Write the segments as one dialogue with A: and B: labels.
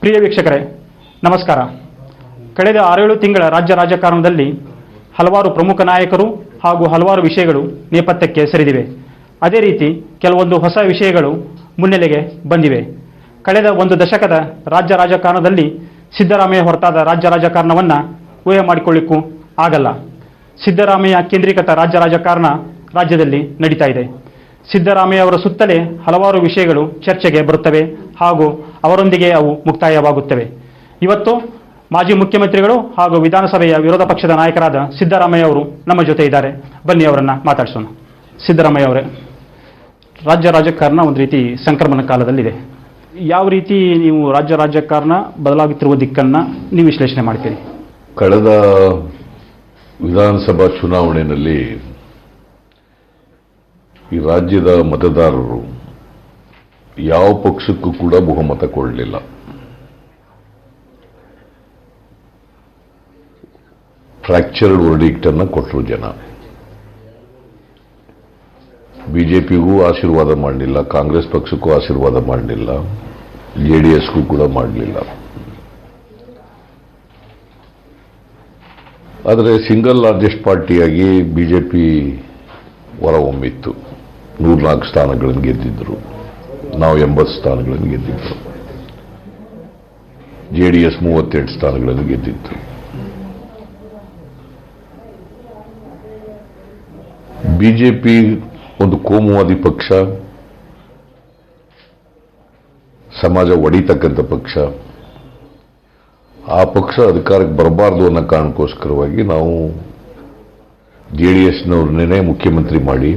A: ಪ್ರಿಯ ವೀಕ್ಷಕರೇ ನಮಸ್ಕಾರ. ಕಳೆದ 6-7 ತಿಂಗಳ ರಾಜ್ಯ ರಾಜಕಾರಣದಲ್ಲಿ ಹಲವಾರು ಪ್ರಮುಖ ನಾಯಕರು ಹಾಗೂ ಹಲವಾರು ವಿಷಯಗಳು ನೇಪಥ್ಯಕ್ಕೆ ಸರಿದಿವೆ. ಅದೇ ರೀತಿ ಕೆಲವೊಂದು ಹೊಸ ವಿಷಯಗಳು ಮುನ್ನೆಲೆಗೆ ಬಂದಿವೆ. ಕಳೆದ ಒಂದು ದಶಕದ ರಾಜ್ಯ ರಾಜಕಾರಣದಲ್ಲಿ ಸಿದ್ದರಾಮಯ್ಯ ಹೊರತಾದ ರಾಜ್ಯ ರಾಜಕಾರಣವನ್ನು ಊಹೆ ಮಾಡಿಕೊಳ್ಳಿಕ್ಕೂ ಆಗಲ್ಲ. ಸಿದ್ದರಾಮಯ್ಯ ಕೇಂದ್ರೀಕೃತ ರಾಜ್ಯ ರಾಜಕಾರಣ ರಾಜ್ಯದಲ್ಲಿ ನಡೀತಾ ಇದೆ. ಸಿದ್ದರಾಮಯ್ಯ ಅವರ ಸುತ್ತಲೇ ಹಲವಾರು ವಿಷಯಗಳು ಚರ್ಚೆಗೆ ಬರುತ್ತವೆ ಹಾಗೂ ಅವರೊಂದಿಗೆ ಅವು ಮುಕ್ತಾಯವಾಗುತ್ತವೆ. ಇವತ್ತು ಮಾಜಿ ಮುಖ್ಯಮಂತ್ರಿಗಳು ಹಾಗೂ ವಿಧಾನಸಭೆಯ ವಿರೋಧ ಪಕ್ಷದ ನಾಯಕರಾದ ಸಿದ್ದರಾಮಯ್ಯ ಅವರು ನಮ್ಮ ಜೊತೆ ಇದ್ದಾರೆ. ಬನ್ನಿ ಅವರನ್ನು ಮಾತಾಡಿಸೋಣ. ಸಿದ್ದರಾಮಯ್ಯ ಅವರೇ, ರಾಜ್ಯ ರಾಜಕಾರಣ ಒಂದು ರೀತಿ ಸಂಕ್ರಮಣ ಕಾಲದಲ್ಲಿದೆ. ಯಾವ ರೀತಿ ನೀವು ರಾಜ್ಯ ರಾಜಕಾರಣ ಬದಲಾಗುತ್ತಿರುವ ದಿಕ್ಕನ್ನು ನೀವು ವಿಶ್ಲೇಷಣೆ ಮಾಡ್ತೀರಿ?
B: ಕಳೆದ ವಿಧಾನಸಭಾ ಚುನಾವಣೆಯಲ್ಲಿ ಈ ರಾಜ್ಯದ ಮತದಾರರು ಯಾವ ಪಕ್ಷಕ್ಕೂ ಕೂಡ ಬಹುಮತ ಕೊಡಲಿಲ್ಲ. ಫ್ರ್ಯಾಕ್ಚರ್ಡ್ ವರ್ಡಿಕ್ಟ್ ಅನ್ನು ಕೊಟ್ಟರು ಜನ. ಬಿಜೆಪಿಗೂ ಆಶೀರ್ವಾದ ಮಾಡಲಿಲ್ಲ, ಕಾಂಗ್ರೆಸ್ ಪಕ್ಷಕ್ಕೂ ಆಶೀರ್ವಾದ ಮಾಡಲಿಲ್ಲ, ಜೆಡಿಎಸ್ಗೂ ಕೂಡ ಮಾಡಲಿಲ್ಲ. ಆದರೆ ಸಿಂಗಲ್ ಲಾರ್ಜೆಸ್ಟ್ ಪಾರ್ಟಿಯಾಗಿ ಬಿಜೆಪಿ ಹೊರಹೊಮ್ಮಿತ್ತು. 104 ಸ್ಥಾನಗಳನ್ನು ಗೆದ್ದಿದ್ದರು. ನಾವು 80 ಸ್ಥಾನಗಳನ್ನು ಗೆದ್ದಿದ್ದರು. ಜೆಡಿಎಸ್ 32 ಸ್ಥಾನಗಳನ್ನು ಗೆದ್ದಿತ್ತು. ಬಿಜೆಪಿ ಒಂದು ಕೋಮುವಾದಿ ಪಕ್ಷ, ಸಮಾಜ ಒಡಿತಕ್ಕಂಥ ಪಕ್ಷ. ಆ ಪಕ್ಷ ಅಧಿಕಾರಕ್ಕೆ ಬರಬಾರ್ದು ಅನ್ನೋ ಕಾರಣಕ್ಕೋಸ್ಕರವಾಗಿ ನಾವು ಜೆಡಿಎಸ್ನವ್ರನ್ನೇ ಮುಖ್ಯಮಂತ್ರಿ ಮಾಡಿ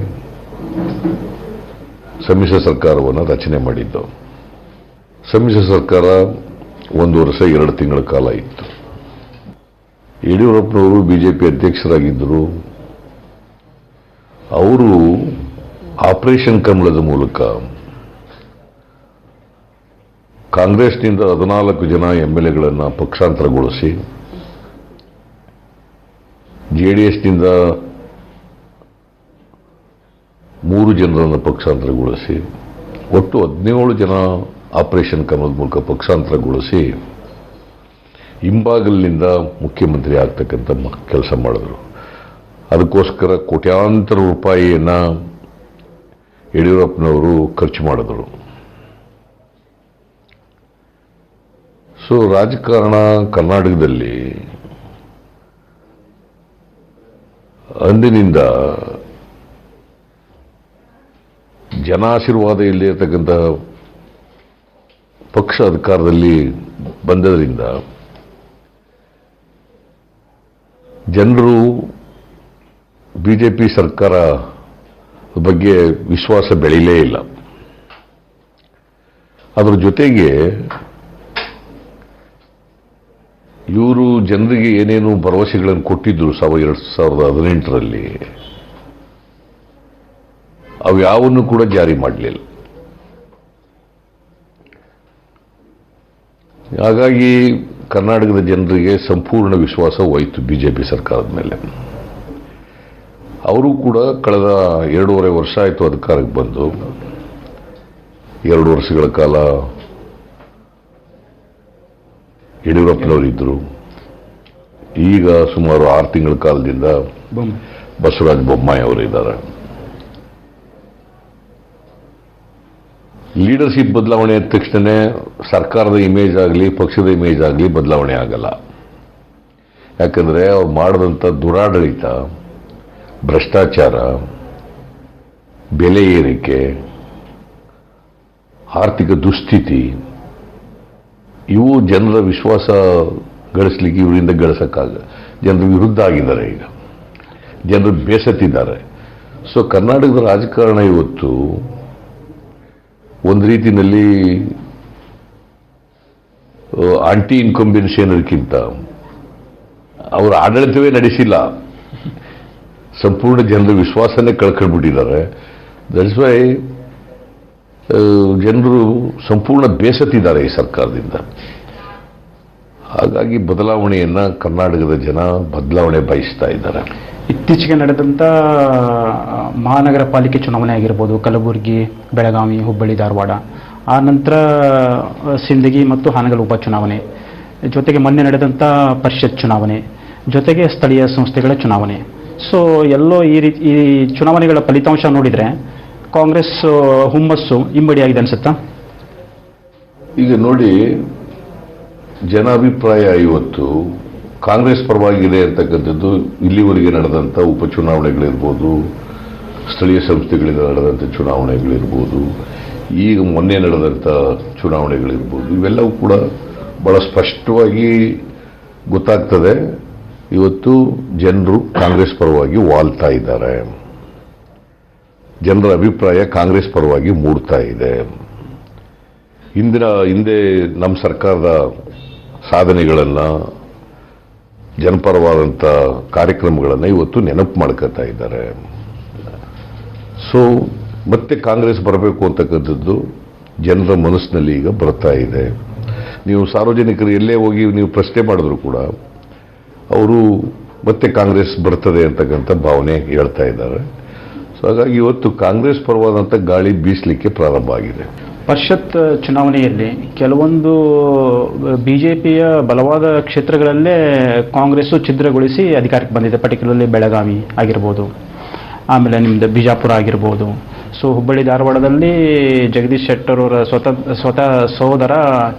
B: ಸಮ್ಮಿಶ್ರ ಸರ್ಕಾರವನ್ನು ರಚನೆ ಮಾಡಿದ್ದು. ಸಮ್ಮಿಶ್ರ ಸರ್ಕಾರ 1 ವರ್ಷ 2 ತಿಂಗಳ ಕಾಲ ಇತ್ತು. ಯಡಿಯೂರಪ್ಪನವರು ಬಿಜೆಪಿ ಅಧ್ಯಕ್ಷರಾಗಿದ್ದರು. ಅವರು ಆಪರೇಷನ್ ಕಮಲದ ಮೂಲಕ ಕಾಂಗ್ರೆಸ್ನಿಂದ 14 ಜನ ಎಂಎಲ್ಎಗಳನ್ನು ಪಕ್ಷಾಂತರಗೊಳಿಸಿ, ಜೆಡಿಎಸ್ನಿಂದ 3 ಜನರನ್ನು ಪಕ್ಷಾಂತರಗೊಳಿಸಿ, ಒಟ್ಟು 17 ಜನ ಆಪರೇಷನ್ ಕಮಲದ ಮೂಲಕ ಪಕ್ಷಾಂತರಗೊಳಿಸಿ ಹಿಂಬಾಗಲಿನಿಂದ ಮುಖ್ಯಮಂತ್ರಿ ಆಗ್ತಕ್ಕಂಥ ಕೆಲಸ ಮಾಡಿದ್ರು. ಅದಕ್ಕೋಸ್ಕರ ಕೋಟ್ಯಾಂತರ ರೂಪಾಯಿಯನ್ನು ಯಡಿಯೂರಪ್ಪನವರು ಖರ್ಚು ಮಾಡಿದರು. ಸೊ ರಾಜಕಾರಣ ಕರ್ನಾಟಕದಲ್ಲಿ ಅಂದಿನಿಂದ ಜನಾಶೀರ್ವಾದ ಇಲ್ಲದಿರತಕ್ಕಂಥ ಪಕ್ಷ ಅಧಿಕಾರದಲ್ಲಿ ಬಂದದ್ರಿಂದ ಜನರು ಬಿಜೆಪಿ ಸರ್ಕಾರ ಬಗ್ಗೆ ವಿಶ್ವಾಸ ಬೆಳೀಲೇ ಇಲ್ಲ. ಅದರ ಜೊತೆಗೆ ಇವರು ಜನರಿಗೆ ಏನೇನು ಭರವಸೆಗಳನ್ನು ಕೊಟ್ಟಿದ್ರು 2018ರಲ್ಲಿ, ಅವು ಯಾವನ್ನು ಕೂಡ ಜಾರಿ ಮಾಡಲಿಲ್ಲ. ಹಾಗಾಗಿ ಕರ್ನಾಟಕದ ಜನರಿಗೆ ಸಂಪೂರ್ಣ ವಿಶ್ವಾಸ ಹೋಯಿತು ಬಿಜೆಪಿ ಸರ್ಕಾರದ ಮೇಲೆ. ಅವರು ಕೂಡ ಕಳೆದ 2.5 ವರ್ಷ ಆಯಿತು ಅಧಿಕಾರಕ್ಕೆ ಬಂದು. 2 ವರ್ಷಗಳ ಕಾಲ ಯಡಿಯೂರಪ್ಪನವರಿದ್ದರು. ಈಗ ಸುಮಾರು 6 ತಿಂಗಳ ಕಾಲದಿಂದ ಬಸವರಾಜ ಬೊಮ್ಮಾಯಿ ಅವರಿದ್ದಾರೆ. ಲೀಡರ್ಶಿಪ್ ಬದಲಾವಣೆ ಆದ ತಕ್ಷಣ ಸರ್ಕಾರದ ಇಮೇಜ್ ಆಗಲಿ ಪಕ್ಷದ ಇಮೇಜ್ ಆಗಲಿ ಬದಲಾವಣೆ ಆಗಲ್ಲ. ಯಾಕಂದರೆ ಅವ್ರು ಮಾಡಿದಂಥ ದುರಾಡಳಿತ, ಭ್ರಷ್ಟಾಚಾರ, ಬೆಲೆ ಏರಿಕೆ, ಆರ್ಥಿಕ ದುಸ್ಥಿತಿ, ಇವು ಜನರ ವಿಶ್ವಾಸ ಗಳಿಸಲಿಕ್ಕೆ ಇವರಿಂದ ಜನರ ವಿರುದ್ಧ ಆಗಿದ್ದಾರೆ. ಈಗ ಜನರು ಬೇಸತ್ತಿದ್ದಾರೆ. ಸೊ ಕರ್ನಾಟಕದ ರಾಜಕಾರಣ ಇವತ್ತು ಒಂದು ರೀತಿಯಲ್ಲಿ ಆಂಟಿ ಇನ್ಕಂಬೆನ್ಸಿ ಅನ್ನೋದಕ್ಕಿಂತ ಅವರ ಆಡಳಿತವೇ ನಡೆಸಿಲ್ಲ, ಸಂಪೂರ್ಣ ಜನರ ವಿಶ್ವಾಸನೇ ಕಳ್ಕೊಂಡ್ಬಿಟ್ಟಿದ್ದಾರೆ. ದಟ್ಸ್ ವೈ ಜನರು ಸಂಪೂರ್ಣ ಬೇಸತ್ತಿದ್ದಾರೆ ಈ ಸರ್ಕಾರದಿಂದ. ಹಾಗಾಗಿ ಬದಲಾವಣೆಯನ್ನು ಕರ್ನಾಟಕದ ಜನ ಬದಲಾವಣೆ ಬಯಸ್ತಾ ಇದ್ದಾರೆ.
A: ಇತ್ತೀಚೆಗೆ ನಡೆದಂಥ ಮಹಾನಗರ ಪಾಲಿಕೆ ಚುನಾವಣೆ ಆಗಿರ್ಬೋದು, ಕಲಬುರಗಿ, ಬೆಳಗಾವಿ, ಹುಬ್ಬಳ್ಳಿ, ಧಾರವಾಡ, ಆ ನಂತರ ಸಿಂದಗಿ ಮತ್ತು ಹಾನಗಲ್ ಉಪಚುನಾವಣೆ, ಜೊತೆಗೆ ಮೊನ್ನೆ ನಡೆದಂಥ ಪರಿಷತ್ ಚುನಾವಣೆ, ಜೊತೆಗೆ ಸ್ಥಳೀಯ ಸಂಸ್ಥೆಗಳ ಚುನಾವಣೆ. ಸೊ ಎಲ್ಲೋ ಈ ಚುನಾವಣೆಗಳ ಫಲಿತಾಂಶ ನೋಡಿದರೆ ಕಾಂಗ್ರೆಸ್ ಹುಮ್ಮಸ್ಸು ಇಮ್ಮಡಿಯಾಗಿದೆ ಅನಿಸುತ್ತಾ?
B: ಈಗ ನೋಡಿ, ಜನಾಭಿಪ್ರಾಯ ಇವತ್ತು ಕಾಂಗ್ರೆಸ್ ಪರವಾಗಿದೆ ಅಂತಕ್ಕಂಥದ್ದು ಇಲ್ಲಿವರೆಗೆ ನಡೆದಂಥ ಉಪಚುನಾವಣೆಗಳಿರ್ಬೋದು, ಸ್ಥಳೀಯ ಸಂಸ್ಥೆಗಳಿಂದ ನಡೆದಂಥ ಚುನಾವಣೆಗಳಿರ್ಬೋದು, ಈಗ ಮೊನ್ನೆ ನಡೆದಂಥ ಚುನಾವಣೆಗಳಿರ್ಬೋದು, ಇವೆಲ್ಲವೂ ಕೂಡ ಬಹಳ ಸ್ಪಷ್ಟವಾಗಿ ಗೊತ್ತಾಗ್ತದೆ. ಇವತ್ತು ಜನರು ಕಾಂಗ್ರೆಸ್ ಪರವಾಗಿ ವಾಲ್ತಾ ಇದ್ದಾರೆ. ಜನರ ಅಭಿಪ್ರಾಯ ಕಾಂಗ್ರೆಸ್ ಪರವಾಗಿ ಮೂಡ್ತಾ ಇದೆ. ಹಿಂದೆ ನಮ್ಮ ಸರ್ಕಾರದ ಸಾಧನೆಗಳನ್ನು, ಜನಪರವಾದಂಥ ಕಾರ್ಯಕ್ರಮಗಳನ್ನು ಇವತ್ತು ನೆನಪು ಮಾಡ್ಕೊತಾ ಇದ್ದಾರೆ. ಸೊ ಮತ್ತೆ ಕಾಂಗ್ರೆಸ್ ಬರಬೇಕು ಅಂತಕ್ಕಂಥದ್ದು ಜನರ ಮನಸ್ಸಿನಲ್ಲಿ ಈಗ ಬರ್ತಾ ಇದೆ. ನೀವು ಸಾರ್ವಜನಿಕರು ಎಲ್ಲೇ ಹೋಗಿ ನೀವು ಪ್ರಶ್ನೆ ಮಾಡಿದ್ರು ಕೂಡ ಅವರು ಮತ್ತೆ ಕಾಂಗ್ರೆಸ್ ಬರ್ತದೆ ಅಂತಕ್ಕಂಥ ಭಾವನೆ ಹೇಳ್ತಾ ಇದ್ದಾರೆ. ಸೊ ಹಾಗಾಗಿ ಇವತ್ತು ಕಾಂಗ್ರೆಸ್ ಪರವಾದಂಥ ಗಾಳಿ ಬೀಸಲಿಕ್ಕೆ ಪ್ರಾರಂಭ ಆಗಿದೆ.
A: ಪರಿಷತ್ ಚುನಾವಣೆಯಲ್ಲಿ ಕೆಲವೊಂದು ಬಿಜೆಪಿಯ ಬಲವಾದ ಕ್ಷೇತ್ರಗಳಲ್ಲೇ ಕಾಂಗ್ರೆಸ್ಸು ಛಿದ್ರಗೊಳಿಸಿ ಅಧಿಕಾರಕ್ಕೆ ಬಂದಿದೆ. ಪರ್ಟಿಕ್ಯುಲರ್ಲಿ ಬೆಳಗಾವಿ ಆಗಿರ್ಬೋದು, ಆಮೇಲೆ ನಿಮ್ಮದು ಬಿಜಾಪುರ ಆಗಿರ್ಬೋದು. ಸೊ ಹುಬ್ಬಳ್ಳಿ ಧಾರವಾಡದಲ್ಲಿ ಜಗದೀಶ್ ಶೆಟ್ಟರ್ ಅವರ ಸ್ವತಃ ಸಹೋದರ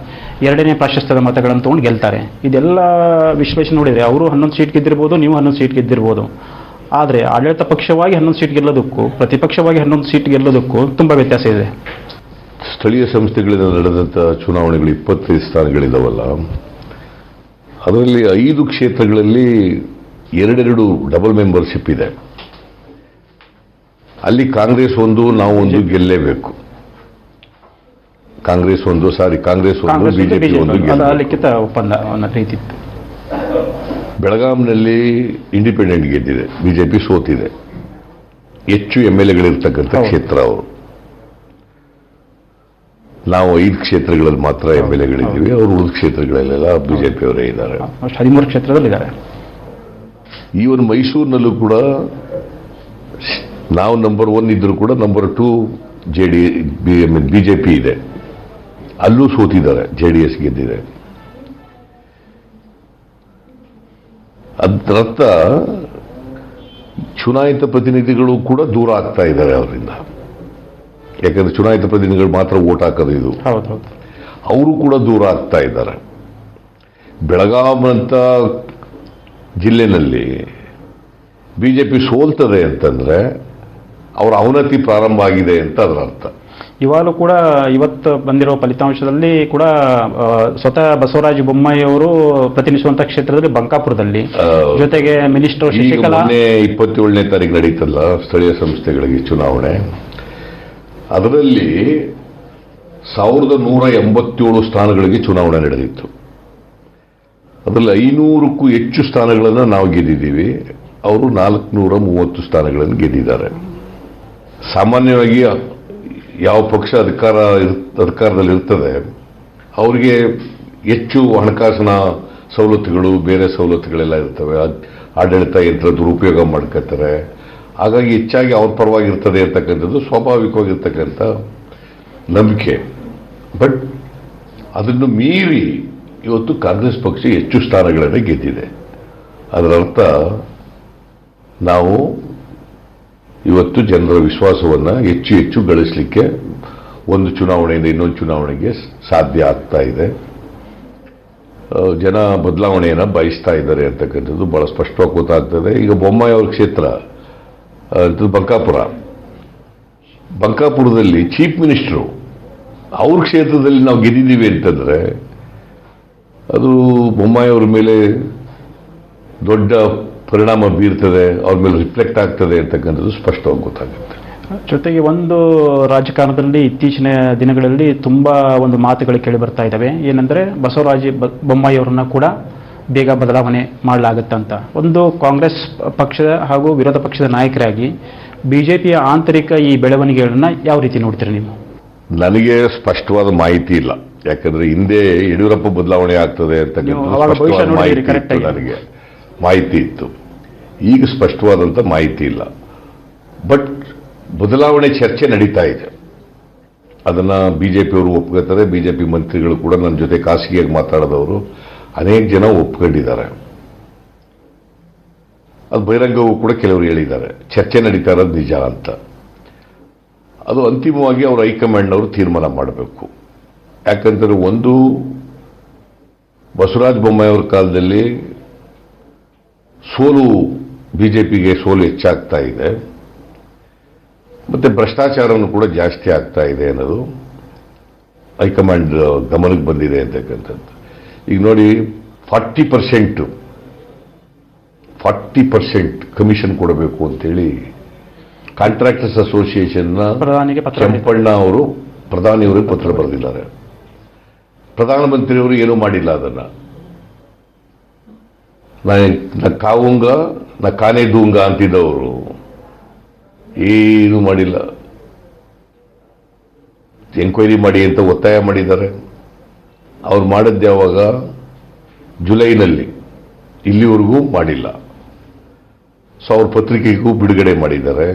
A: 2ನೇ ಪ್ರಾಶಸ್ತ್ಯದ ಮತಗಳನ್ನು ತೊಗೊಂಡು ಗೆಲ್ತಾರೆ. ಇದೆಲ್ಲ ವಿಶ್ಲೇಷಣೆ ನೋಡಿದರೆ ಅವರು 11 ಸೀಟ್ ಗೆದ್ದಿರ್ಬೋದು, ನೀವು 11 ಸೀಟ್ ಗೆದ್ದಿರ್ಬೋದು. ಆದರೆ ಆಡಳಿತ ಪಕ್ಷವಾಗಿ 11 ಸೀಟ್ ಗೆಲ್ಲೋದಕ್ಕೂ ಪ್ರತಿಪಕ್ಷವಾಗಿ 11 ಸೀಟ್ ಗೆಲ್ಲೋದಕ್ಕೂ ತುಂಬ ವ್ಯತ್ಯಾಸ ಇದೆ.
B: ಸ್ಥಳೀಯ ಸಂಸ್ಥೆಗಳಿಂದ ನಡೆದಂಥ ಚುನಾವಣೆಗಳು 25 ಸ್ಥಾನಗಳಿದಾವಲ್ಲ, ಅದರಲ್ಲಿ 5 ಕ್ಷೇತ್ರಗಳಲ್ಲಿ 2 ಡಬಲ್ ಮೆಂಬರ್ಶಿಪ್ ಇದೆ. ಅಲ್ಲಿ ಕಾಂಗ್ರೆಸ್ ಒಂದು, ನಾವು ಒಂದು ಗೆಲ್ಲೇಬೇಕು. ಕಾಂಗ್ರೆಸ್ ಒಂದು, ಬಿಜೆಪಿ ಒಂದು
A: ಲಿಖಿತ ಒಪ್ಪಂದ ರೀತಿ ಇತ್ತು.
B: ಬೆಳಗಾಂನಲ್ಲಿ ಇಂಡಿಪೆಂಡೆಂಟ್ ಗೆದ್ದಿದೆ, ಬಿಜೆಪಿ ಸೋತಿದೆ. ಹೆಚ್ಚು MLAಗಳಿರ್ತಕ್ಕಂಥ ಕ್ಷೇತ್ರ ಅವರು. ನಾವು 5 ಕ್ಷೇತ್ರಗಳಲ್ಲಿ ಮಾತ್ರ MLAಗಳಿದ್ದೀವಿ. ಅವರು ಉಳಿದ ಕ್ಷೇತ್ರಗಳಲ್ಲೆಲ್ಲ ಬಿಜೆಪಿ ಅವರೇ ಇದ್ದಾರೆ.
A: 13 ಕ್ಷೇತ್ರದಲ್ಲಿದ್ದಾರೆ.
B: ಈವನ್ ಮೈಸೂರಿನಲ್ಲೂ ಕೂಡ ನಾವು ನಂಬರ್ 1 ಇದ್ರೂ ಕೂಡ ನಂಬರ್ 2 ಬಿಜೆಪಿ ಇದೆ. ಅಲ್ಲೂ ಸೋತಿದ್ದಾರೆ, JDS ಗೆದ್ದಿದೆ. ಅದರರ್ಥ ಚುನಾಯಿತ ಪ್ರತಿನಿಧಿಗಳು ಕೂಡ ದೂರ ಆಗ್ತಾ ಇದ್ದಾರೆ ಅವರಿಂದ. ಯಾಕಂದ್ರೆ ಚುನಾಯಿತ ಪ್ರತಿನಿಧಿಗಳು ಮಾತ್ರ ವೋಟ್ ಹಾಕೋದು ಇದು. ಅವರು ಕೂಡ ದೂರ ಆಗ್ತಾ ಇದ್ದಾರೆ. ಬೆಳಗಾಂ ಅಂತ ಜಿಲ್ಲೆನಲ್ಲಿ ಬಿಜೆಪಿ ಸೋಲ್ತದೆ ಅಂತಂದ್ರೆ ಅವರ ಅವನತಿ ಪ್ರಾರಂಭ ಆಗಿದೆ ಅಂತ ಅದರ ಅರ್ಥ.
A: ಇವಾಗಲೂ ಕೂಡ ಇವತ್ತು ಬಂದಿರೋ ಫಲಿತಾಂಶದಲ್ಲಿ ಕೂಡ ಸ್ವತಃ ಬಸವರಾಜ ಬೊಮ್ಮಾಯಿ ಅವರು ಪ್ರತಿನಿಧಿಸುವಂತಹ ಕ್ಷೇತ್ರದಲ್ಲಿ ಬಂಕಾಪುರದಲ್ಲಿ, ಜೊತೆಗೆ ಮಿನಿಸ್ಟರ್ ಶಶಿಕಲಾ
B: 27ನೇ ತಾರೀಕು ನಡೀತಲ್ಲ ಸ್ಥಳೀಯ ಸಂಸ್ಥೆಗಳಿಗೆ ಚುನಾವಣೆ, ಅದರಲ್ಲಿ 1187 ಸ್ಥಾನಗಳಿಗೆ ಚುನಾವಣೆ ನಡೆದಿತ್ತು. ಅದರಲ್ಲಿ 500ಕ್ಕೂ ಹೆಚ್ಚು ಸ್ಥಾನಗಳನ್ನು ನಾವು ಗೆದ್ದಿದ್ದೀವಿ. ಅವರು 430 ಸ್ಥಾನಗಳನ್ನು ಗೆದ್ದಿದ್ದಾರೆ. ಸಾಮಾನ್ಯವಾಗಿ ಯಾವ ಪಕ್ಷ ಅಧಿಕಾರದಲ್ಲಿ ಇರ್ತದೆ ಅವರಿಗೆ ಹೆಚ್ಚು ಹಣಕಾಸಿನ ಸವಲತ್ತುಗಳು, ಬೇರೆ ಸವಲತ್ತುಗಳೆಲ್ಲ ಇರ್ತವೆ. ಆಡಳಿತ ಯಂತ್ರ ದುರುಪಯೋಗ ಮಾಡ್ಕೊತಾರೆ. ಹಾಗಾಗಿ ಹೆಚ್ಚಾಗಿ ಅವ್ರ ಪರವಾಗಿರ್ತದೆ ಅಂತಕ್ಕಂಥದ್ದು ಸ್ವಾಭಾವಿಕವಾಗಿರ್ತಕ್ಕಂಥ ನಂಬಿಕೆ. ಬಟ್ ಅದನ್ನು ಮೀರಿ ಇವತ್ತು ಕಾಂಗ್ರೆಸ್ ಪಕ್ಷ ಹೆಚ್ಚು ಸ್ಥಾನಗಳನ್ನು ಗೆದ್ದಿದೆ. ಅದರರ್ಥ ನಾವು ಇವತ್ತು ಜನರ ವಿಶ್ವಾಸವನ್ನು ಹೆಚ್ಚು ಗಳಿಸಲಿಕ್ಕೆ ಒಂದು ಚುನಾವಣೆಯಿಂದ ಇನ್ನೊಂದು ಚುನಾವಣೆಗೆ ಸಾಧ್ಯ ಆಗ್ತಾ ಇದೆ. ಜನ ಬದಲಾವಣೆಯನ್ನು ಬಯಸ್ತಾ ಇದ್ದಾರೆ ಅಂತಕ್ಕಂಥದ್ದು ಬಹಳ ಸ್ಪಷ್ಟವಾಗಿ ಗೊತ್ತಾಗ್ತದೆ. ಈಗ ಬೊಮ್ಮಾಯಿ ಅವ್ರ ಕ್ಷೇತ್ರ ಬಂಕಾಪುರದಲ್ಲಿ ಚೀಫ್ ಮಿನಿಸ್ಟರು ಅವ್ರ ಕ್ಷೇತ್ರದಲ್ಲಿ ನಾವು ಗೆದ್ದಿದ್ದೀವಿ ಅಂತಂದ್ರೆ ಅದು ಬೊಮ್ಮಾಯಿ ಅವ್ರ ಮೇಲೆ ದೊಡ್ಡ ಪರಿಣಾಮ ಬೀರ್ತದೆ, ಅವ್ರ ಮೇಲೆ ರಿಫ್ಲೆಕ್ಟ್ ಆಗ್ತದೆ ಅಂತಕ್ಕಂಥದ್ದು ಸ್ಪಷ್ಟವಾಗಿ ಗೊತ್ತಾಗುತ್ತೆ.
A: ಜೊತೆಗೆ ಒಂದು ರಾಜಕಾರಣದಲ್ಲಿ ಇತ್ತೀಚಿನ ದಿನಗಳಲ್ಲಿ ತುಂಬಾ ಒಂದು ಮಾತುಗಳು ಕೇಳಿ ಬರ್ತಾ ಇದ್ದಾವೆ. ಏನಂದ್ರೆ ಬಸವರಾಜ ಬೊಮ್ಮಾಯಿ ಅವರನ್ನ ಕೂಡ ಬೇಗ ಬದಲಾವಣೆ ಮಾಡಲಾಗುತ್ತಂತ. ಒಂದು ಕಾಂಗ್ರೆಸ್ ಪಕ್ಷದ ಹಾಗೂ ವಿರೋಧ ಪಕ್ಷದ ನಾಯಕರಾಗಿ ಬಿಜೆಪಿಯ ಆಂತರಿಕ ಈ ಬೆಳವಣಿಗೆಗಳನ್ನ ಯಾವ ರೀತಿ ನೋಡ್ತೀರಿ ನೀವು?
B: ನನಗೆ ಸ್ಪಷ್ಟವಾದ ಮಾಹಿತಿ ಇಲ್ಲ. ಯಾಕಂದ್ರೆ ಹಿಂದೆ ಯಡಿಯೂರಪ್ಪ ಬದಲಾವಣೆ ಆಗ್ತದೆ ಅಂತಕ್ಕಂಥ ನನಗೆ ಮಾಹಿತಿ ಇತ್ತು. ಈಗ ಸ್ಪಷ್ಟವಾದಂಥ ಮಾಹಿತಿ ಇಲ್ಲ. ಬಟ್ ಬದಲಾವಣೆ ಚರ್ಚೆ ನಡೀತಾ ಇದೆ. ಅದನ್ನ ಬಿಜೆಪಿಯವರು ಒಪ್ಕೋತಾರೆ. ಬಿಜೆಪಿ ಮಂತ್ರಿಗಳು ಕೂಡ ನನ್ನ ಜೊತೆ ಖಾಸಗಿಯಾಗಿ ಮಾತಾಡಿದವರು ಅನೇಕ ಜನ ಒಪ್ಕೊಂಡಿದ್ದಾರೆ. ಅದು ಬಹಿರಂಗವೂ ಕೂಡ ಕೆಲವರು ಹೇಳಿದ್ದಾರೆ. ಚರ್ಚೆ ನಡೀತಾ ಇರೋದು ನಿಜ ಅಂತ. ಅದು ಅಂತಿಮವಾಗಿ ಅವರು ಹೈಕಮಾಂಡ್ನವರು ತೀರ್ಮಾನ ಮಾಡಬೇಕು. ಯಾಕಂದ್ರೆ ಒಂದು, ಬಸವರಾಜ ಬೊಮ್ಮಾಯಿ ಅವರ ಕಾಲದಲ್ಲಿ ಬಿಜೆಪಿಗೆ ಸೋಲು ಹೆಚ್ಚಾಗ್ತಾ ಇದೆ, ಮತ್ತೆ ಭ್ರಷ್ಟಾಚಾರನೂ ಕೂಡ ಜಾಸ್ತಿ ಆಗ್ತಾ ಇದೆ ಅನ್ನೋದು ಹೈಕಮಾಂಡ್ ಗಮನಕ್ಕೆ ಬಂದಿದೆ ಅಂತಕ್ಕಂಥದ್ದು. ಈಗ ನೋಡಿ, 40% ಕಮಿಷನ್ ಕೊಡಬೇಕು ಅಂತೇಳಿ ಕಾಂಟ್ರಾಕ್ಟರ್ಸ್ ಅಸೋಸಿಯೇಷನ್ನ ಕೆಂಪಣ್ಣ ಅವರು ಪ್ರಧಾನಿಯವರಿಗೆ ಪತ್ರ ಬರೆದಿದ್ದಾರೆ. ಪ್ರಧಾನಮಂತ್ರಿಯವರು ಏನೂ ಮಾಡಿಲ್ಲ. ಅದನ್ನ ನಾ ಕಾವುಂಗ ನಾ ಕಾನೇ ದೂಂಗ ಅಂತಿದ್ದವರು ಏನೂ ಮಾಡಿಲ್ಲ. ಎಂಕ್ವೈರಿ ಮಾಡಿ ಅಂತ ಒತ್ತಾಯ ಮಾಡಿದ್ದಾರೆ. ಅವ್ರು ಮಾಡಿದ್ದು ಯಾವಾಗ? ಜುಲೈನಲ್ಲಿ. ಇಲ್ಲಿವರೆಗೂ ಮಾಡಿಲ್ಲ. ಸೊ ಅವ್ರ ಪತ್ರಿಕೆಗೂ ಬಿಡುಗಡೆ ಮಾಡಿದ್ದಾರೆ,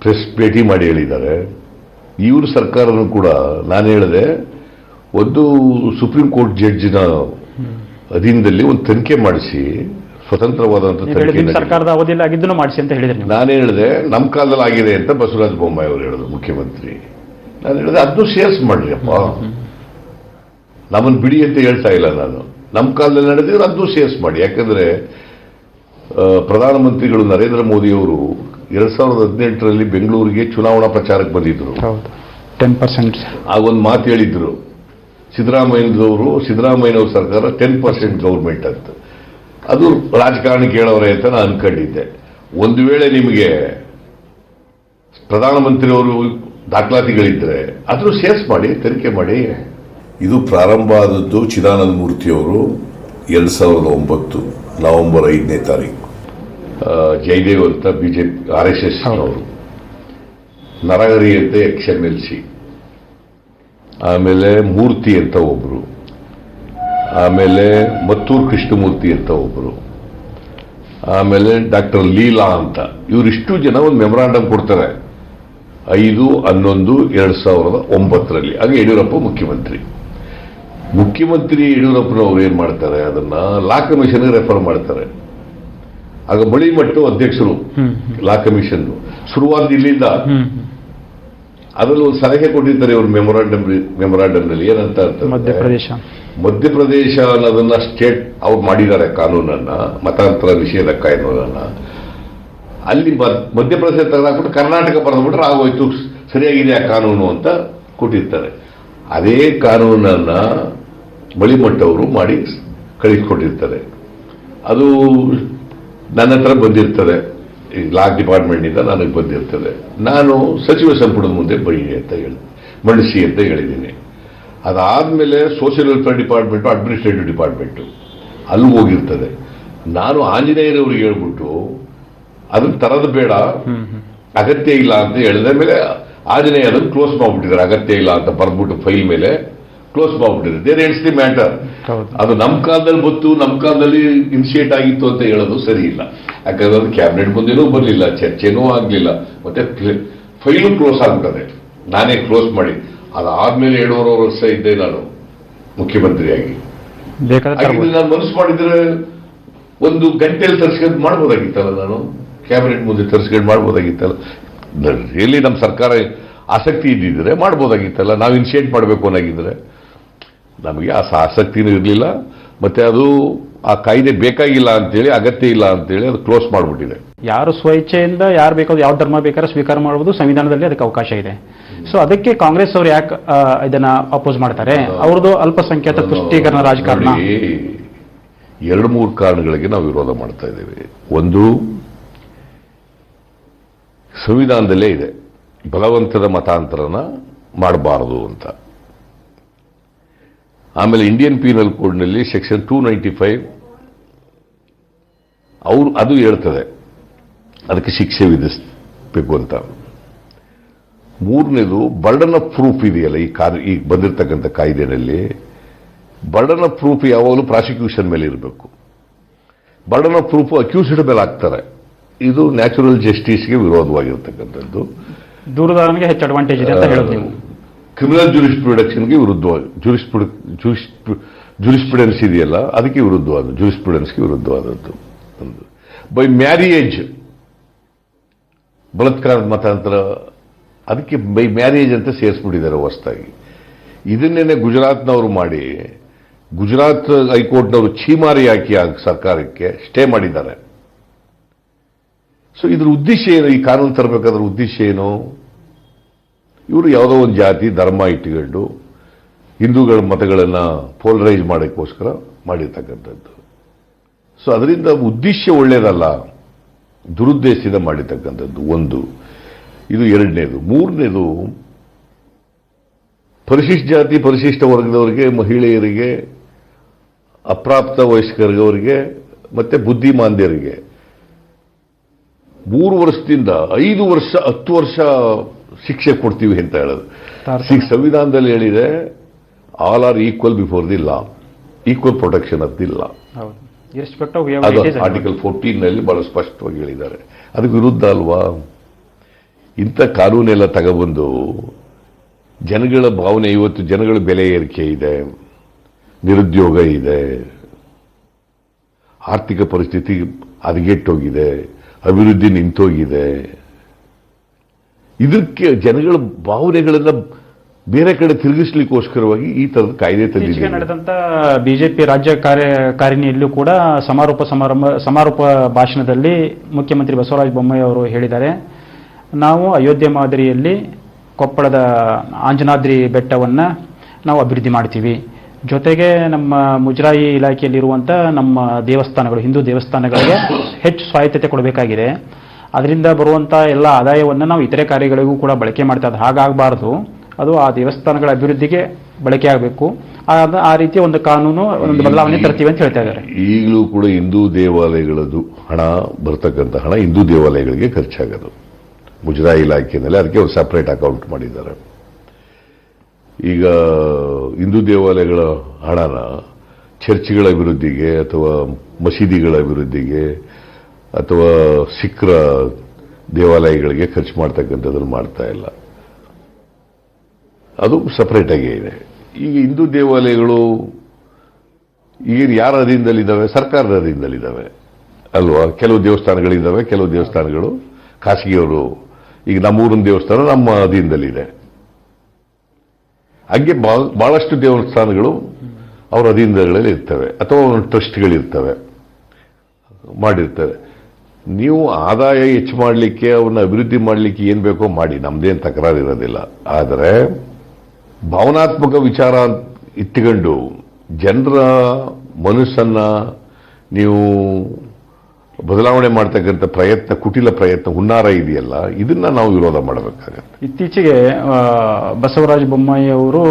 B: ಪ್ರೆಸ್ ಭೇಟಿ ಮಾಡಿ ಹೇಳಿದ್ದಾರೆ. ಇವ್ರ ಸರ್ಕಾರನೂ ಕೂಡ ನಾನು ಹೇಳಿದೆ, ಒಂದು ಸುಪ್ರೀಂ ಕೋರ್ಟ್ ಜಡ್ಜಿನ ಅಧೀನದಲ್ಲಿ ಒಂದು ತನಿಖೆ ಮಾಡಿಸಿ, ಸ್ವತಂತ್ರವಾದಂಥ ತನಿಖೆ
A: ಸರ್ಕಾರದ ಅವಧಿಯಲ್ಲಿ ಆಗಿದ್ದನ್ನು ಮಾಡಿಸಿ ಅಂತ ಹೇಳಿದ್ರೆ
B: ನಾನೇ ಹೇಳಿದೆ. ನಮ್ಮ ಕಾಲದಲ್ಲಿ ಆಗಿದೆ ಅಂತ ಬಸವರಾಜ ಬೊಮ್ಮಾಯಿ ಅವರು ಹೇಳಿದ್ರು, ಮುಖ್ಯಮಂತ್ರಿ. ನಾನು ಹೇಳಿದೆ ಅದನ್ನು ಸೇರ್ಸ್ ಮಾಡ್ರಿ ಅಪ್ಪ, ನಮ್ಮನ್ನು ಬಿಡಿ ಅಂತ ಹೇಳ್ತಾ ಇಲ್ಲ ನಾನು. ನಮ್ಮ ಕಾಲದಲ್ಲಿ ನಡೆದಿದ್ರೆ ಅದನ್ನು ಸೇರ್ಸ್ ಮಾಡಿ. ಯಾಕಂದ್ರೆ ಪ್ರಧಾನಮಂತ್ರಿಗಳು ನರೇಂದ್ರ ಮೋದಿಯವರು 2018ರಲ್ಲಿ ಬೆಂಗಳೂರಿಗೆ ಚುನಾವಣಾ ಪ್ರಚಾರಕ್ಕೆ ಬಂದಿದ್ರು.
A: 10%
B: ಆಗೊಂದು ಮಾತು ಹೇಳಿದ್ರು, ಸಿದ್ದರಾಮಯ್ಯನವ್ರ ಸರ್ಕಾರ 10% ಗೌರ್ಮೆಂಟ್ ಅಂತ. ಅದು ರಾಜಕಾರಣ ಕೇಳೋರೆ ಅಂತ ನಾನು ಅನ್ಕೊಂಡಿದ್ದೆ. ಒಂದು ವೇಳೆ ನಿಮಗೆ ಪ್ರಧಾನಮಂತ್ರಿಯವರು ದಾಖಲಾತಿಗಳಿದ್ರೆ ಅದನ್ನು ಸೇರ್ಸ್ ಮಾಡಿ, ತನಿಖೆ ಮಾಡಿ. ಇದು ಪ್ರಾರಂಭ ಆದದ್ದು ಚಿದಾನಂದ ಮೂರ್ತಿಯವರು 2009 ನವೆಂಬರ್ 5ನೇ ತಾರೀಕು. ಜಯದೇವ್ ಅಂತ ಬಿಜೆಪಿ RSS ಅವರು, ನರಹರಿ ಅಂತ XMLC, ಆಮೇಲೆ ಮೂರ್ತಿ ಅಂತ ಒಬ್ರು, ಆಮೇಲೆ ಮತ್ತೂರು ಕೃಷ್ಣಮೂರ್ತಿ ಅಂತ ಒಬ್ರು, ಆಮೇಲೆ ಡಾಕ್ಟರ್ ಲೀಲಾ ಅಂತ. ಇವರಿಷ್ಟು ಜನ ಒಂದು ಮೆಮೊರಾಂಡಮ್ ಕೊಡ್ತಾರೆ 5/11/2009ರಲ್ಲಿ. ಆಗ ಯಡಿಯೂರಪ್ಪ ಮುಖ್ಯಮಂತ್ರಿ ಯಡಿಯೂರಪ್ಪನವರು ಏನ್ ಮಾಡ್ತಾರೆ, ಅದನ್ನ ಲಾ ಕಮಿಷನ್ಗೆ ರೆಫರ್ ಮಾಡ್ತಾರೆ. ಆಗ ಮಳಿಮಟ್ಟು ಅಧ್ಯಕ್ಷರು ಲಾ ಕಮಿಷನ್ ಶುರುವಾದ ಇಲ್ಲಿಂದ. ಅದರಲ್ಲಿ ಒಂದು ಸಲಹೆ ಕೊಟ್ಟಿರ್ತಾರೆ ಇವರು ಮೆಮೊರಾಂಡಮ್ನಲ್ಲಿ. ಏನಂತ ಮಧ್ಯಪ್ರದೇಶ ಅನ್ನೋದನ್ನ ಸ್ಟೇಟ್ ಅವ್ರು ಮಾಡಿದ್ದಾರೆ ಕಾನೂನನ್ನ, ಮತಾಂತರ ನಿಷೇಧ ಕಾನೂನನ್ನ. ಅಲ್ಲಿ ಮಧ್ಯಪ್ರದೇಶ ತೆಗೆದಾಕ್ಬಿಟ್ಟು ಕರ್ನಾಟಕ ಬರೆದ್ಬಿಟ್ರೆ ಆಗೋಯ್ತು, ಸರಿಯಾಗಿದೆ ಆ ಕಾನೂನು ಅಂತ ಕೊಟ್ಟಿರ್ತಾರೆ. ಅದೇ ಕಾನೂನನ್ನ ಮಳಿಮಟ್ಟವರು ಮಾಡಿ ಕಳಿಸ್ಕೊಟ್ಟಿರ್ತಾರೆ. ಅದು ನನ್ನ ಹತ್ರ ಬಂದಿರ್ತದೆ, ಲಾ ಡಿಪಾರ್ಟ್ಮೆಂಟ್ನಿಂದ ನನಗೆ ಬಂದಿರ್ತದೆ. ನಾನು ಸಚಿವ ಸಂಪುಟದ ಮುಂದೆ ಮಂಡಿಸಿ ಅಂತ ಹೇಳಿದ್ದೀನಿ. ಅದಾದ್ಮೇಲೆ social welfare department, administrative department ಅಲ್ಲಿ ಹೋಗಿರ್ತದೆ. ನಾನು ಆಂಜನೇಯರವ್ರಿಗೆ ಹೇಳ್ಬಿಟ್ಟು ಅದನ್ನ ತರದು ಬೇಡ, ಅಗತ್ಯ ಇಲ್ಲ ಅಂತ ಹೇಳಿದ ಮೇಲೆ ಆಂಜನೇಯ ಅದನ್ನು ಕ್ಲೋಸ್ ಮಾಡ್ಬಿಟ್ಟಿದ್ದಾರೆ. ಅಗತ್ಯ ಇಲ್ಲ ಅಂತ ಬರ್ಬಿಟ್ಟು ಫೈಲ್ ಮೇಲೆ ಕ್ಲೋಸ್ ಮಾಡ್ಬಿಟ್ಟಿದ್ದಾರೆ. There ends the matter. ಅದು ನಮ್ಮ ಕಾಲದಲ್ಲಿ ಬಂತು, ನಮ್ಮ ಕಾಲದಲ್ಲಿ ಇನಿಷಿಯೇಟ್ ಆಗಿತ್ತು ಅಂತ ಹೇಳೋದು ಸರಿ ಇಲ್ಲ. ಯಾಕಂದ್ರೆ ಅದು ಕ್ಯಾಬಿನೆಟ್ ಮುಂದೆನೂ ಬರಲಿಲ್ಲ, ಚರ್ಚೆನೂ ಆಗಲಿಲ್ಲ, ಮತ್ತೆ ಫೈಲು ಕ್ಲೋಸ್ ಆಗ್ಬಿಟ್ಟದೆ. ನಾನೇ ಕ್ಲೋಸ್ ಮಾಡಿ ಅದಾದ್ಮೇಲೆ 7.5 ವರ್ಷ ಇದ್ದೆ ನಾನು ಮುಖ್ಯಮಂತ್ರಿಯಾಗಿ. ನಾನು ಮನಸ್ಸು ಮಾಡಿದ್ರೆ ಒಂದು ಗಂಟೆಯಲ್ಲಿ ತರಿಸ್ಕೊಂಡು ಮಾಡ್ಬೋದಾಗಿತ್ತಲ್ಲ, ನಾನು ಕ್ಯಾಬಿನೆಟ್ ಮುಂದೆ ತರಿಸ್ಕೊಂಡು ಮಾಡ್ಬೋದಾಗಿತ್ತಲ್ಲ. ರಿಯಲಿ ನಮ್ಮ ಸರ್ಕಾರ ಆಸಕ್ತಿ ಇದ್ದಿದ್ರೆ ಮಾಡ್ಬೋದಾಗಿತ್ತಲ್ಲ. ನಾವು ಇನಿಷಿಯೇಟ್ ಮಾಡಬೇಕು ಅನ್ನೋಗಿದ್ರೆ ನಮಗೆ ಆ ಆಸಕ್ತಿನೂ ಇರಲಿಲ್ಲ. ಮತ್ತೆ ಅದು ಆ ಕಾಯ್ದೆ ಬೇಕಾಗಿಲ್ಲ ಅಂತೇಳಿ, ಅಗತ್ಯ ಇಲ್ಲ ಅಂತೇಳಿ ಅದು ಕ್ಲೋಸ್ ಮಾಡಿಬಿಟ್ಟಿದೆ.
A: ಯಾರು ಸ್ವಇಚ್ಛೆಯಿಂದ ಯಾರು ಬೇಕಾದ್ರೂ ಯಾವ ಧರ್ಮ ಬೇಕಾದ್ರೂ ಸ್ವೀಕಾರ ಮಾಡಬಹುದು, ಸಂವಿಧಾನದಲ್ಲಿ ಅದಕ್ಕೆ ಅವಕಾಶ ಇದೆ. ಸೊ ಅದಕ್ಕೆ ಕಾಂಗ್ರೆಸ್ ಅವರು ಯಾಕೆ ಇದನ್ನ ಅಪೋಸ್ ಮಾಡ್ತಾರೆ? ಅವ್ರದ್ದು ಅಲ್ಪಸಂಖ್ಯಾತ ತುಷ್ಟೀಕರಣ ರಾಜಕಾರಣ.
B: 2-3 ಕಾರಣಗಳಿಗೆ ನಾವು ವಿರೋಧ ಮಾಡ್ತಾ ಇದ್ದೇವೆ. ಒಂದು, ಸಂವಿಧಾನದಲ್ಲೇ ಇದೆ ಬಲವಂತದ ಮತಾಂತರನ ಮಾಡಬಾರದು ಅಂತ. ಆಮೇಲೆ ಇಂಡಿಯನ್ ಪೀನಲ್ ಕೋಡ್ನಲ್ಲಿ ಸೆಕ್ಷನ್ 295 ಅದು ಹೇಳ್ತದೆ ಅದಕ್ಕೆ ಶಿಕ್ಷೆ ವಿಧಿಸಬೇಕು ಅಂತ. ಮೂರನೇದು, ಬರ್ಡನ್ ಆಫ್ ಪ್ರೂಫ್ ಇದೆಯಲ್ಲ ಈ ಬಂದಿರತಕ್ಕಂಥ ಕಾಯ್ದೆನಲ್ಲಿ, ಬರ್ಡನ್ ಆಫ್ ಪ್ರೂಫ್ ಯಾವಾಗಲೂ ಪ್ರಾಸಿಕ್ಯೂಷನ್ ಮೇಲೆ ಇರಬೇಕು. ಬರ್ಡನ್ ಆಫ್ ಪ್ರೂಫ್ ಅಕ್ಯೂಸ್ಡ್ ಮೇಲೆ ಹಾಕ್ತಾರೆ. ಇದು ನ್ಯಾಚುರಲ್ ಜಸ್ಟಿಸ್ಗೆ ವಿರೋಧವಾಗಿರ್ತಕ್ಕಂಥದ್ದು.
A: ದೂರದಾರನಿಗೆ ಹೆಚ್ಚು ಅಡ್ವಾಂಟೇಜ್ ಇದೆ ಅಂತ ಹೇಳೋದು ನೀವು.
B: ಕ್ರಿಮಿನಲ್ ಜುರಿಸ್ಪ್ರುಡೆನ್ಸ್ಗೆ ವಿರುದ್ಧವಾಗಿ ಜುರಿಸ್ಪ್ರುಡೆನ್ಸ್ ಇದೆಯಲ್ಲ ಅದಕ್ಕೆ ವಿರುದ್ಧವಾದ ಜುರಿಸ್ಪ್ರುಡೆನ್ಸ್ಗೆ ವಿರುದ್ಧವಾದದ್ದು ಒಂದು. ಬೈ ಮ್ಯಾರಿಯೇಜ್ ಬಲಾತ್ಕಾರದ ಮತಾಂತರ ಅದಕ್ಕೆ ಬೈ ಮ್ಯಾರೇಜ್ ಅಂತ ಸೇರಿಸ್ಬಿಟ್ಟಿದ್ದಾರೆ ಹೊಸದಾಗಿ. ಇದನ್ನೇನೆ ಗುಜರಾತ್ನವರು ಮಾಡಿ ಗುಜರಾತ್ ಹೈಕೋರ್ಟ್ನವರು ಛೀಮಾರಿ ಹಾಕಿ ಆ ಸರ್ಕಾರಕ್ಕೆ ಸ್ಟೇ ಮಾಡಿದ್ದಾರೆ. ಸೊ ಇದ್ರ ಉದ್ದೇಶ ಏನು? ಈ ಕಾನೂನು ತರಬೇಕಾದ್ರ ಉದ್ದೇಶ ಏನು? ಇವರು ಯಾವುದೋ ಒಂದು ಜಾತಿ ಧರ್ಮ ಇಟ್ಟುಕೊಂಡು ಹಿಂದೂಗಳ ಮತಗಳನ್ನು ಪೋಲರೈಸ್ ಮಾಡೋಕ್ಕೋಸ್ಕರ ಮಾಡಿರ್ತಕ್ಕಂಥದ್ದು. ಸೊ ಅದರಿಂದ ಉದ್ದೇಶ ಒಳ್ಳೆಯದಲ್ಲ, ದುರುದ್ದೇಶದಿಂದ ಮಾಡಿರ್ತಕ್ಕಂಥದ್ದು ಒಂದು. ಇದು ಎರಡನೇದು. ಮೂರನೇದು, ಪರಿಶಿಷ್ಟ ಜಾತಿ ಪರಿಶಿಷ್ಟ ವರ್ಗದವರಿಗೆ, ಮಹಿಳೆಯರಿಗೆ, ಅಪ್ರಾಪ್ತ ವಯಸ್ಕರಿಗೆ ಮತ್ತೆ ಬುದ್ಧಿಮಾಂದ್ಯರಿಗೆ 3 ವರ್ಷದಿಂದ 5 ವರ್ಷ 10 ವರ್ಷ ಶಿಕ್ಷೆ ಕೊಡ್ತೀವಿ ಅಂತ ಹೇಳೋದು. ಸಂವಿಧಾನದಲ್ಲಿ ಹೇಳಿದೆ all are equal before the law, equal protection of the law. ಅದು ಆರ್ಟಿಕಲ್ 14ನಲ್ಲಿ ಬಹಳ ಸ್ಪಷ್ಟವಾಗಿ ಹೇಳಿದ್ದಾರೆ. ಅದಕ್ಕೆ ವಿರುದ್ಧ ಅಲ್ವಾ ಇಂಥ ಕಾನೂನೆಲ್ಲ ತಗೊಬಂದು ಜನಗಳ ಭಾವನೆ? ಇವತ್ತು ಜನಗಳ ಬೆಲೆ ಏರಿಕೆ ಇದೆ, ನಿರುದ್ಯೋಗ ಇದೆ, ಆರ್ಥಿಕ ಪರಿಸ್ಥಿತಿ ಹದಗೆಟ್ಟೋಗಿದೆ, ಅಭಿವೃದ್ಧಿ ನಿಂತೋಗಿದೆ. ಇದಕ್ಕೆ ಜನಗಳ ಭಾವನೆಗಳನ್ನ ಬೇರೆ ಕಡೆ ತಿರುಗಿಸ್ಲಿಕ್ಕೋಸ್ಕರವಾಗಿ ಈ ತರದ ಕಾಯ್ದೆ ತಂದಿದೆ.
A: ನಡೆದಂತ ಬಿಜೆಪಿ ರಾಜ್ಯ ಕಾರ್ಯಕಾರಿಣಿಯಲ್ಲೂ ಕೂಡ ಸಮಾರೋಪ ಭಾಷಣದಲ್ಲಿ ಮುಖ್ಯಮಂತ್ರಿ ಬಸವರಾಜ ಬೊಮ್ಮಾಯಿ ಅವರು ಹೇಳಿದ್ದಾರೆ, ನಾವು ಅಯೋಧ್ಯೆ ಮಾದರಿಯಲ್ಲಿ ಕೊಪ್ಪಳದ ಆಂಜನಾದ್ರಿ ಬೆಟ್ಟವನ್ನು ನಾವು ಅಭಿವೃದ್ಧಿ ಮಾಡ್ತೀವಿ. ಜೊತೆಗೆ ನಮ್ಮ ಮುಜರಾಯಿ ಇಲಾಖೆಯಲ್ಲಿರುವಂಥ ನಮ್ಮ ದೇವಸ್ಥಾನಗಳು, ಹಿಂದೂ ದೇವಸ್ಥಾನಗಳಿಗೆ ಹೆಚ್ಚು ಸ್ವಾಯತ್ತತೆ ಕೊಡಬೇಕಾಗಿದೆ. ಅದರಿಂದ ಬರುವಂಥ ಎಲ್ಲ ಆದಾಯವನ್ನು ನಾವು ಇತರೆ ಕಾರ್ಯಗಳಿಗೂ ಕೂಡ ಬಳಕೆ ಮಾಡ್ತಾ ಇದ್ದೀವಿ. ಹಾಗಾಗಬಾರ್ದು, ಅದು ಆ ದೇವಸ್ಥಾನಗಳ ಅಭಿವೃದ್ಧಿಗೆ ಬಳಕೆ ಆಗಬೇಕು. ಆ ರೀತಿಯ ಒಂದು ಕಾನೂನು, ಒಂದು ಬದಲಾವಣೆ ತರ್ತೀವಿ ಅಂತ ಹೇಳ್ತಾ ಇದ್ದಾರೆ.
B: ಈಗಲೂ ಕೂಡ ಹಿಂದೂ ದೇವಾಲಯಗಳದ್ದು ಹಣ ಬರ್ತಕ್ಕಂಥ ಹಣ ಹಿಂದೂ ದೇವಾಲಯಗಳಿಗೆ ಖರ್ಚಾಗೋದು ಮುಜರಾಯಿ ಇಲಾಖೆಯಲ್ಲಿ. ಅದಕ್ಕೆ ಒಂದು ಸಪರೇಟ್ ಅಕೌಂಟ್ ಮಾಡಿದ್ದಾರೆ. ಈಗ ಹಿಂದೂ ದೇವಾಲಯಗಳ ಹಣನ ಚರ್ಚ್ಗಳ ಅಭಿವೃದ್ಧಿಗೆ ಅಥವಾ ಮಸೀದಿಗಳ ಅಭಿವೃದ್ಧಿಗೆ ಅಥವಾ ಸಿಖ್ರ ದೇವಾಲಯಗಳಿಗೆ ಖರ್ಚು ಮಾಡ್ತಕ್ಕಂಥದ್ದನ್ನು ಮಾಡ್ತಾ ಇಲ್ಲ. ಅದು ಸಪರೇಟ್ ಆಗೇ ಇದೆ. ಈಗ ಹಿಂದೂ ದೇವಾಲಯಗಳು ಈಗ ಯಾರ ಅಧೀನದಲ್ಲಿದ್ದಾವೆ? ಸರ್ಕಾರದ ಅಧೀನದಲ್ಲಿದ್ದಾವೆ ಅಲ್ವಾ? ಕೆಲವು ದೇವಸ್ಥಾನಗಳಿದ್ದಾವೆ, ಕೆಲವು ದೇವಸ್ಥಾನಗಳು ಖಾಸಗಿಯವರು. ಈಗ ನಮ್ಮೂರಿನ ದೇವಸ್ಥಾನ ನಮ್ಮ ಅಧೀನದಲ್ಲಿದೆ. ಹಾಗೆ ಬಹಳಷ್ಟು ದೇವಸ್ಥಾನಗಳು ಅವರ ಅಧೀನದಲ್ಲಿ ಇರ್ತವೆ ಅಥವಾ ಟ್ರಸ್ಟ್ಗಳಿರ್ತವೆ, ಮಾಡಿರ್ತವೆ. ನೀವು ಆದಾಯ ಹೆಚ್ಚು ಮಾಡಲಿಕ್ಕೆ, ಅವನ್ನ ಅಭಿವೃದ್ಧಿ ಮಾಡಲಿಕ್ಕೆ ಏನು ಬೇಕೋ ಮಾಡಿ, ನಮ್ದೇನು ತಕರಾರಿರೋದಿಲ್ಲ. ಆದರೆ ಭಾವನಾತ್ಮಕ ವಿಚಾರ ಇಟ್ಟುಕೊಂಡು ಜನರ ಮನಸ್ಸನ್ನ ನೀವು ಬದಲಾವಣೆ ಮಾಡ್ತಕ್ಕಂಥ ಪ್ರಯತ್ನ, ಕುಟಿಲ ಪ್ರಯತ್ನ, ಹುನ್ನಾರ ಇದೆಯಲ್ಲ, ಇದನ್ನ ನಾವು ವಿರೋಧ ಮಾಡಬೇಕಾಗತ್ತೆ.
A: ಇತ್ತೀಚೆಗೆ ಬಸವರಾಜ ಬೊಮ್ಮಾಯಿ ಅವರು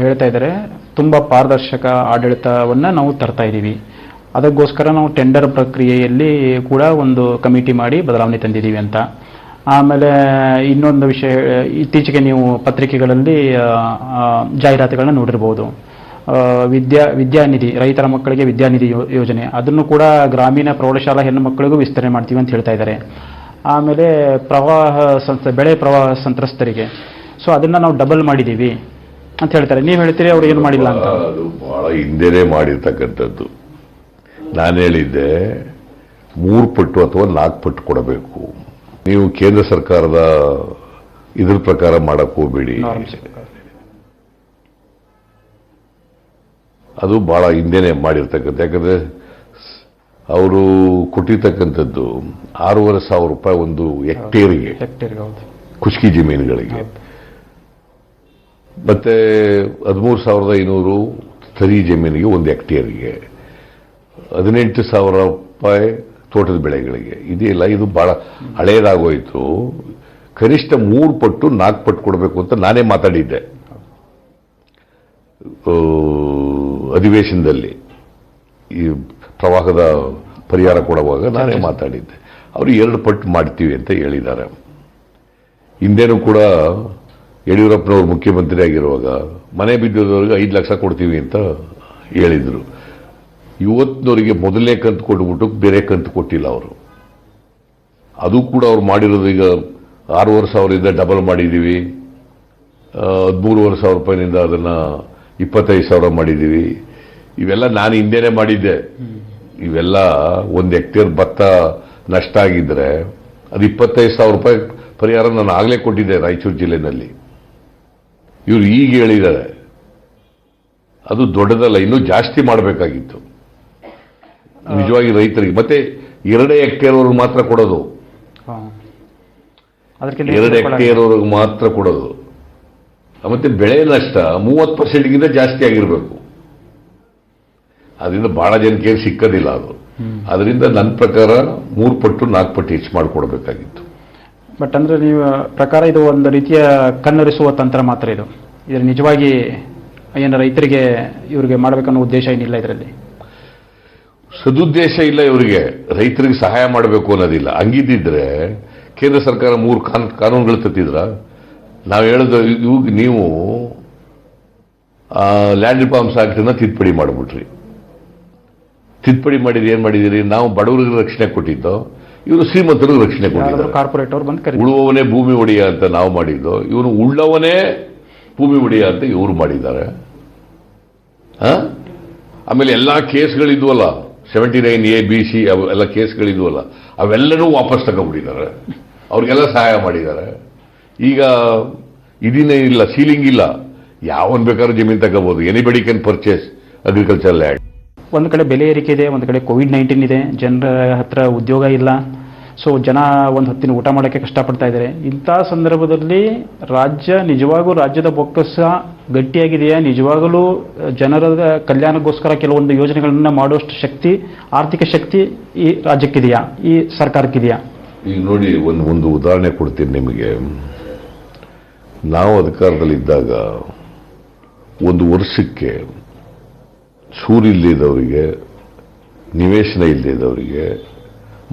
A: ಹೇಳ್ತಾ ಇದ್ದಾರೆ, ತುಂಬಾ ಪಾರದರ್ಶಕ ಆಡಳಿತವನ್ನ ನಾವು ತರ್ತಾ ಇದ್ದೀವಿ, ಅದಕ್ಕೋಸ್ಕರ ನಾವು ಟೆಂಡರ್ ಪ್ರಕ್ರಿಯೆಯಲ್ಲಿ ಕೂಡ ಒಂದು ಕಮಿಟಿ ಮಾಡಿ ಬದಲಾವಣೆ ತಂದಿದ್ದೀವಿ ಅಂತ. ಆಮೇಲೆ ಇನ್ನೊಂದು ವಿಷಯ, ಇತ್ತೀಚೆಗೆ ನೀವು ಪತ್ರಿಕೆಗಳಲ್ಲಿ ಜಾಹೀರಾತುಗಳನ್ನ ನೋಡಿರ್ಬೋದು. ವಿದ್ಯಾನಿಧಿ, ರೈತರ ಮಕ್ಕಳಿಗೆ ವಿದ್ಯಾನಿಧಿ ಯೋಜನೆ, ಅದನ್ನು ಕೂಡ ಗ್ರಾಮೀಣ ಪ್ರೌಢಶಾಲಾ ಹೆಣ್ಣು ಮಕ್ಕಳಿಗೂ ವಿಸ್ತರಣೆ ಮಾಡ್ತೀವಿ ಅಂತ ಹೇಳ್ತಾ ಇದ್ದಾರೆ. ಆಮೇಲೆ ಬೆಳೆ ಪ್ರವಾಹ ಸಂತ್ರಸ್ತರಿಗೆ, ಸೊ ಅದನ್ನ ನಾವು ಡಬಲ್ ಮಾಡಿದ್ದೀವಿ ಅಂತ ಹೇಳ್ತಾರೆ. ನೀವು ಹೇಳ್ತೀರಿ ಅವ್ರು ಏನು ಮಾಡಿಲ್ಲ ಅಂತ.
B: ಅದು ಬಹಳ ಹಿಂದೆನೇ ಮಾಡಿರ್ತಕ್ಕಂಥದ್ದು. ನಾನು ಹೇಳಿದ್ದೆ 3 ಪಟ್ಟು ಅಥವಾ 4 ಪಟ್ಟು ಕೊಡಬೇಕು. ನೀವು ಕೇಂದ್ರ ಸರ್ಕಾರದ ಇದ್ರ ಪ್ರಕಾರ ಮಾಡಕ್ ಹೋಗ್ಬೇಡಿ. ಅದು ಬಹಳ ಹಿಂದೆನೆ ಮಾಡಿರ್ತಕ್ಕಂಥ. ಯಾಕಂದ್ರೆ ಅವರು ಕೊಟ್ಟಿರ್ತಕ್ಕಂಥದ್ದು 6,500 ರೂಪಾಯಿ ಒಂದು ಹೆಕ್ಟೇರಿಗೆ ಖುಷ್ಕಿ ಜಮೀನುಗಳಿಗೆ, ಮತ್ತೆ 13,500 ತರಿ ಜಮೀನಿಗೆ ಒಂದು ಹೆಕ್ಟೇರಿಗೆ, 18,000 ರೂಪಾಯಿ ತೋಟದ ಬೆಳೆಗಳಿಗೆ. ಇದೆಯಲ್ಲ, ಇದು ಬಹಳ ಹಳೇದಾಗೋಯ್ತು. ಕನಿಷ್ಠ 3 ಪಟ್ಟು 4 ಪಟ್ಟು ಕೊಡಬೇಕು ಅಂತ ನಾನೇ ಮಾತಾಡಿದ್ದೆ ಅಧಿವೇಶನದಲ್ಲಿ. ಈ ಪ್ರವಾಹದ ಪರಿಹಾರ ಕೊಡುವಾಗ ನಾನೇ ಮಾತಾಡಿದ್ದೆ. ಅವರು 2 ಪಟ್ಟು ಮಾಡ್ತೀವಿ ಅಂತ ಹೇಳಿದ್ದಾರೆ. ಹಿಂದೆನೂ ಕೂಡ ಯಡಿಯೂರಪ್ಪನವರು ಮುಖ್ಯಮಂತ್ರಿ ಆಗಿರುವಾಗ ಮನೆ ಬಿದ್ದವರಿಗೆ 5 ಲಕ್ಷ ಕೊಡ್ತೀವಿ ಅಂತ ಹೇಳಿದ್ರು. ಇವತ್ತಿನವರಿಗೆ ಮೊದಲನೇ ಕಂತು ಕೊಟ್ಬಿಟ್ಟು ಬೇರೆ ಕಂತು ಕೊಟ್ಟಿಲ್ಲ ಅವರು. ಅದು ಕೂಡ ಅವ್ರು ಮಾಡಿರೋದು ಈಗ 6,500 ಡಬಲ್ ಮಾಡಿದ್ದೀವಿ 13,500 ರೂಪಾಯಿನಿಂದ ಅದನ್ನ 25,000 ಮಾಡಿದ್ದೀವಿ. ಇವೆಲ್ಲ ನಾನು ಹಿಂದೆನೆ ಮಾಡಿದ್ದೆ. ಇವೆಲ್ಲ 1 ಹೆಕ್ಟೇರ್ ಭತ್ತ ನಷ್ಟ ಆಗಿದ್ರೆ ಅದು 25,000 ರೂಪಾಯಿ ಪರಿಹಾರ ನಾನು ಆಗಲೇ ಕೊಟ್ಟಿದ್ದೆ ರಾಯಚೂರು ಜಿಲ್ಲೆನಲ್ಲಿ. ಇವರು ಈಗ ಹೇಳಿದ್ದಾರೆ. ಅದು ದೊಡ್ಡದಲ್ಲ, ಇನ್ನೂ ಜಾಸ್ತಿ ಮಾಡಬೇಕಾಗಿತ್ತು ನಿಜವಾಗಿ ರೈತರಿಗೆ. ಮತ್ತೆ 2 ಹೆಕ್ಟೇರ್ವರೆಗೂ ಮಾತ್ರ ಕೊಡೋದು, 2 ಹೆಕ್ಟೇರ್ವರೆಗೂ ಮಾತ್ರ ಕೊಡೋದು. ಮತ್ತೆ ಬೆಳೆ ನಷ್ಟ 30%ಗಿಂತ ಜಾಸ್ತಿ ಆಗಿರಬೇಕು. ಅದರಿಂದ ಬಹಳ ಜನಕ್ಕೆ ಸಿಕ್ಕದಿಲ್ಲ ಅದು. ಅದರಿಂದ ನನ್ನ ಪ್ರಕಾರ 3 ಪಟ್ಟು 4 ಪಟ್ಟು ಹೆಚ್ಚು ಮಾಡಿಕೊಡ್ಬೇಕಾಗಿತ್ತು.
A: ಬಟ್ ಅಂದ್ರೆ ನೀವು ಪ್ರಕಾರ ಇದು ಒಂದು ರೀತಿಯ ಕಣ್ಣೊರೆಸುವ ತಂತ್ರ ಮಾತ್ರ. ಇದು ನಿಜವಾಗಿ ಏನು ರೈತರಿಗೆ ಇವರಿಗೆ ಮಾಡಬೇಕನ್ನೋ ಉದ್ದೇಶ ಏನಿಲ್ಲ ಇದರಲ್ಲಿ.
B: ಸದುದ್ದೇಶ ಇಲ್ಲ ಇವರಿಗೆ, ರೈತರಿಗೆ ಸಹಾಯ ಮಾಡಬೇಕು ಅನ್ನೋದಿಲ್ಲ. ಹಂಗಿದ್ದಿದ್ರೆ ಕೇಂದ್ರ ಸರ್ಕಾರ 3 ಕಾನೂನುಗಳು ತತ್ತಿದ್ರ. ನಾವು ಹೇಳೋದು ಇವಾಗ ನೀವು ಲ್ಯಾಂಡ್ ರಿಫಾರ್ಮ್ಸ್ ಆಕ್ಟ್ನ ತಿದ್ದುಪಡಿ ಮಾಡಿಬಿಟ್ರಿ. ತಿದ್ದುಪಡಿ ಮಾಡಿದ್ರೆ ಏನ್ ಮಾಡಿದಿರಿ? ನಾವು ಬಡವರಿಗೆ ರಕ್ಷಣೆ ಕೊಟ್ಟಿದ್ದು, ಇವರು ಶ್ರೀಮಂತರಿಗೆ ರಕ್ಷಣೆ ಕೊಟ್ಟಿದ್ದಾರೆ.
A: ಕಾರ್ಪೊರೇಟ್ ಅವ್ರು ಬಂದು
B: ಉಳುವವನೇ ಭೂಮಿ ಒಡೆಯ ಅಂತ ನಾವು ಮಾಡಿದ್ದು, ಇವನು ಉಳ್ಳವನೇ ಭೂಮಿ ಒಡೆಯ ಅಂತ ಇವರು ಮಾಡಿದ್ದಾರೆ. ಆಮೇಲೆ ಎಲ್ಲಾ ಕೇಸ್ಗಳಿದ್ವಲ್ಲ, 79A BC ಎಲ್ಲ ಕೇಸ್ಗಳಿದ್ವಲ್ಲ, ಅವೆಲ್ಲನೂ ವಾಪಸ್ ತಗೊಂಡ್ಬಿಟ್ಟಿದ್ದಾರೆ. ಅವ್ರಿಗೆಲ್ಲ ಸಹಾಯ ಮಾಡಿದ್ದಾರೆ. ಈಗ ಇದಿನೇ ಇಲ್ಲ, ಸೀಲಿಂಗ್ ಇಲ್ಲ, ಯಾವನ್ ಬೇಕಾದ್ರೂ ಜಮೀನು ತಗೋಬಹುದು. Anybody can purchase agriculture land.
A: ಒಂದು ಕಡೆ ಬೆಲೆ ಏರಿಕೆ ಇದೆ, ಒಂದು ಕಡೆ ಕೋವಿಡ್-19 ಇದೆ, ಜನರ ಹತ್ರ ಉದ್ಯೋಗ ಇಲ್ಲ. ಸೊ ಜನ ಒಂದು ಹೊತ್ತಿನ ಊಟ ಮಾಡೋಕ್ಕೆ ಕಷ್ಟಪಡ್ತಾ ಇದ್ದಾರೆ. ಇಂಥ ಸಂದರ್ಭದಲ್ಲಿ ನಿಜವಾಗೂ ರಾಜ್ಯದ ಬೊಕ್ಕಸ ಗಟ್ಟಿಯಾಗಿದೆಯಾ? ನಿಜವಾಗಲೂ ಜನರ ಕಲ್ಯಾಣಕ್ಕೋಸ್ಕರ ಕೆಲವೊಂದು ಯೋಜನೆಗಳನ್ನ ಮಾಡುವಷ್ಟು ಶಕ್ತಿ, ಆರ್ಥಿಕ ಶಕ್ತಿ ಈ ರಾಜ್ಯಕ್ಕಿದೆಯಾ, ಈ ಸರ್ಕಾರಕ್ಕಿದೆಯಾ?
B: ಈಗ ನೋಡಿ, ಒಂದು ಉದಾಹರಣೆ ಕೊಡ್ತೀನಿ ನಿಮಗೆ. ನಾವು ಅಧಿಕಾರದಲ್ಲಿದ್ದಾಗ 1 ವರ್ಷಕ್ಕೆ ಸೂರಿಲ್ಲದವರಿಗೆ, ನಿವೇಶನ ಇಲ್ಲದವರಿಗೆ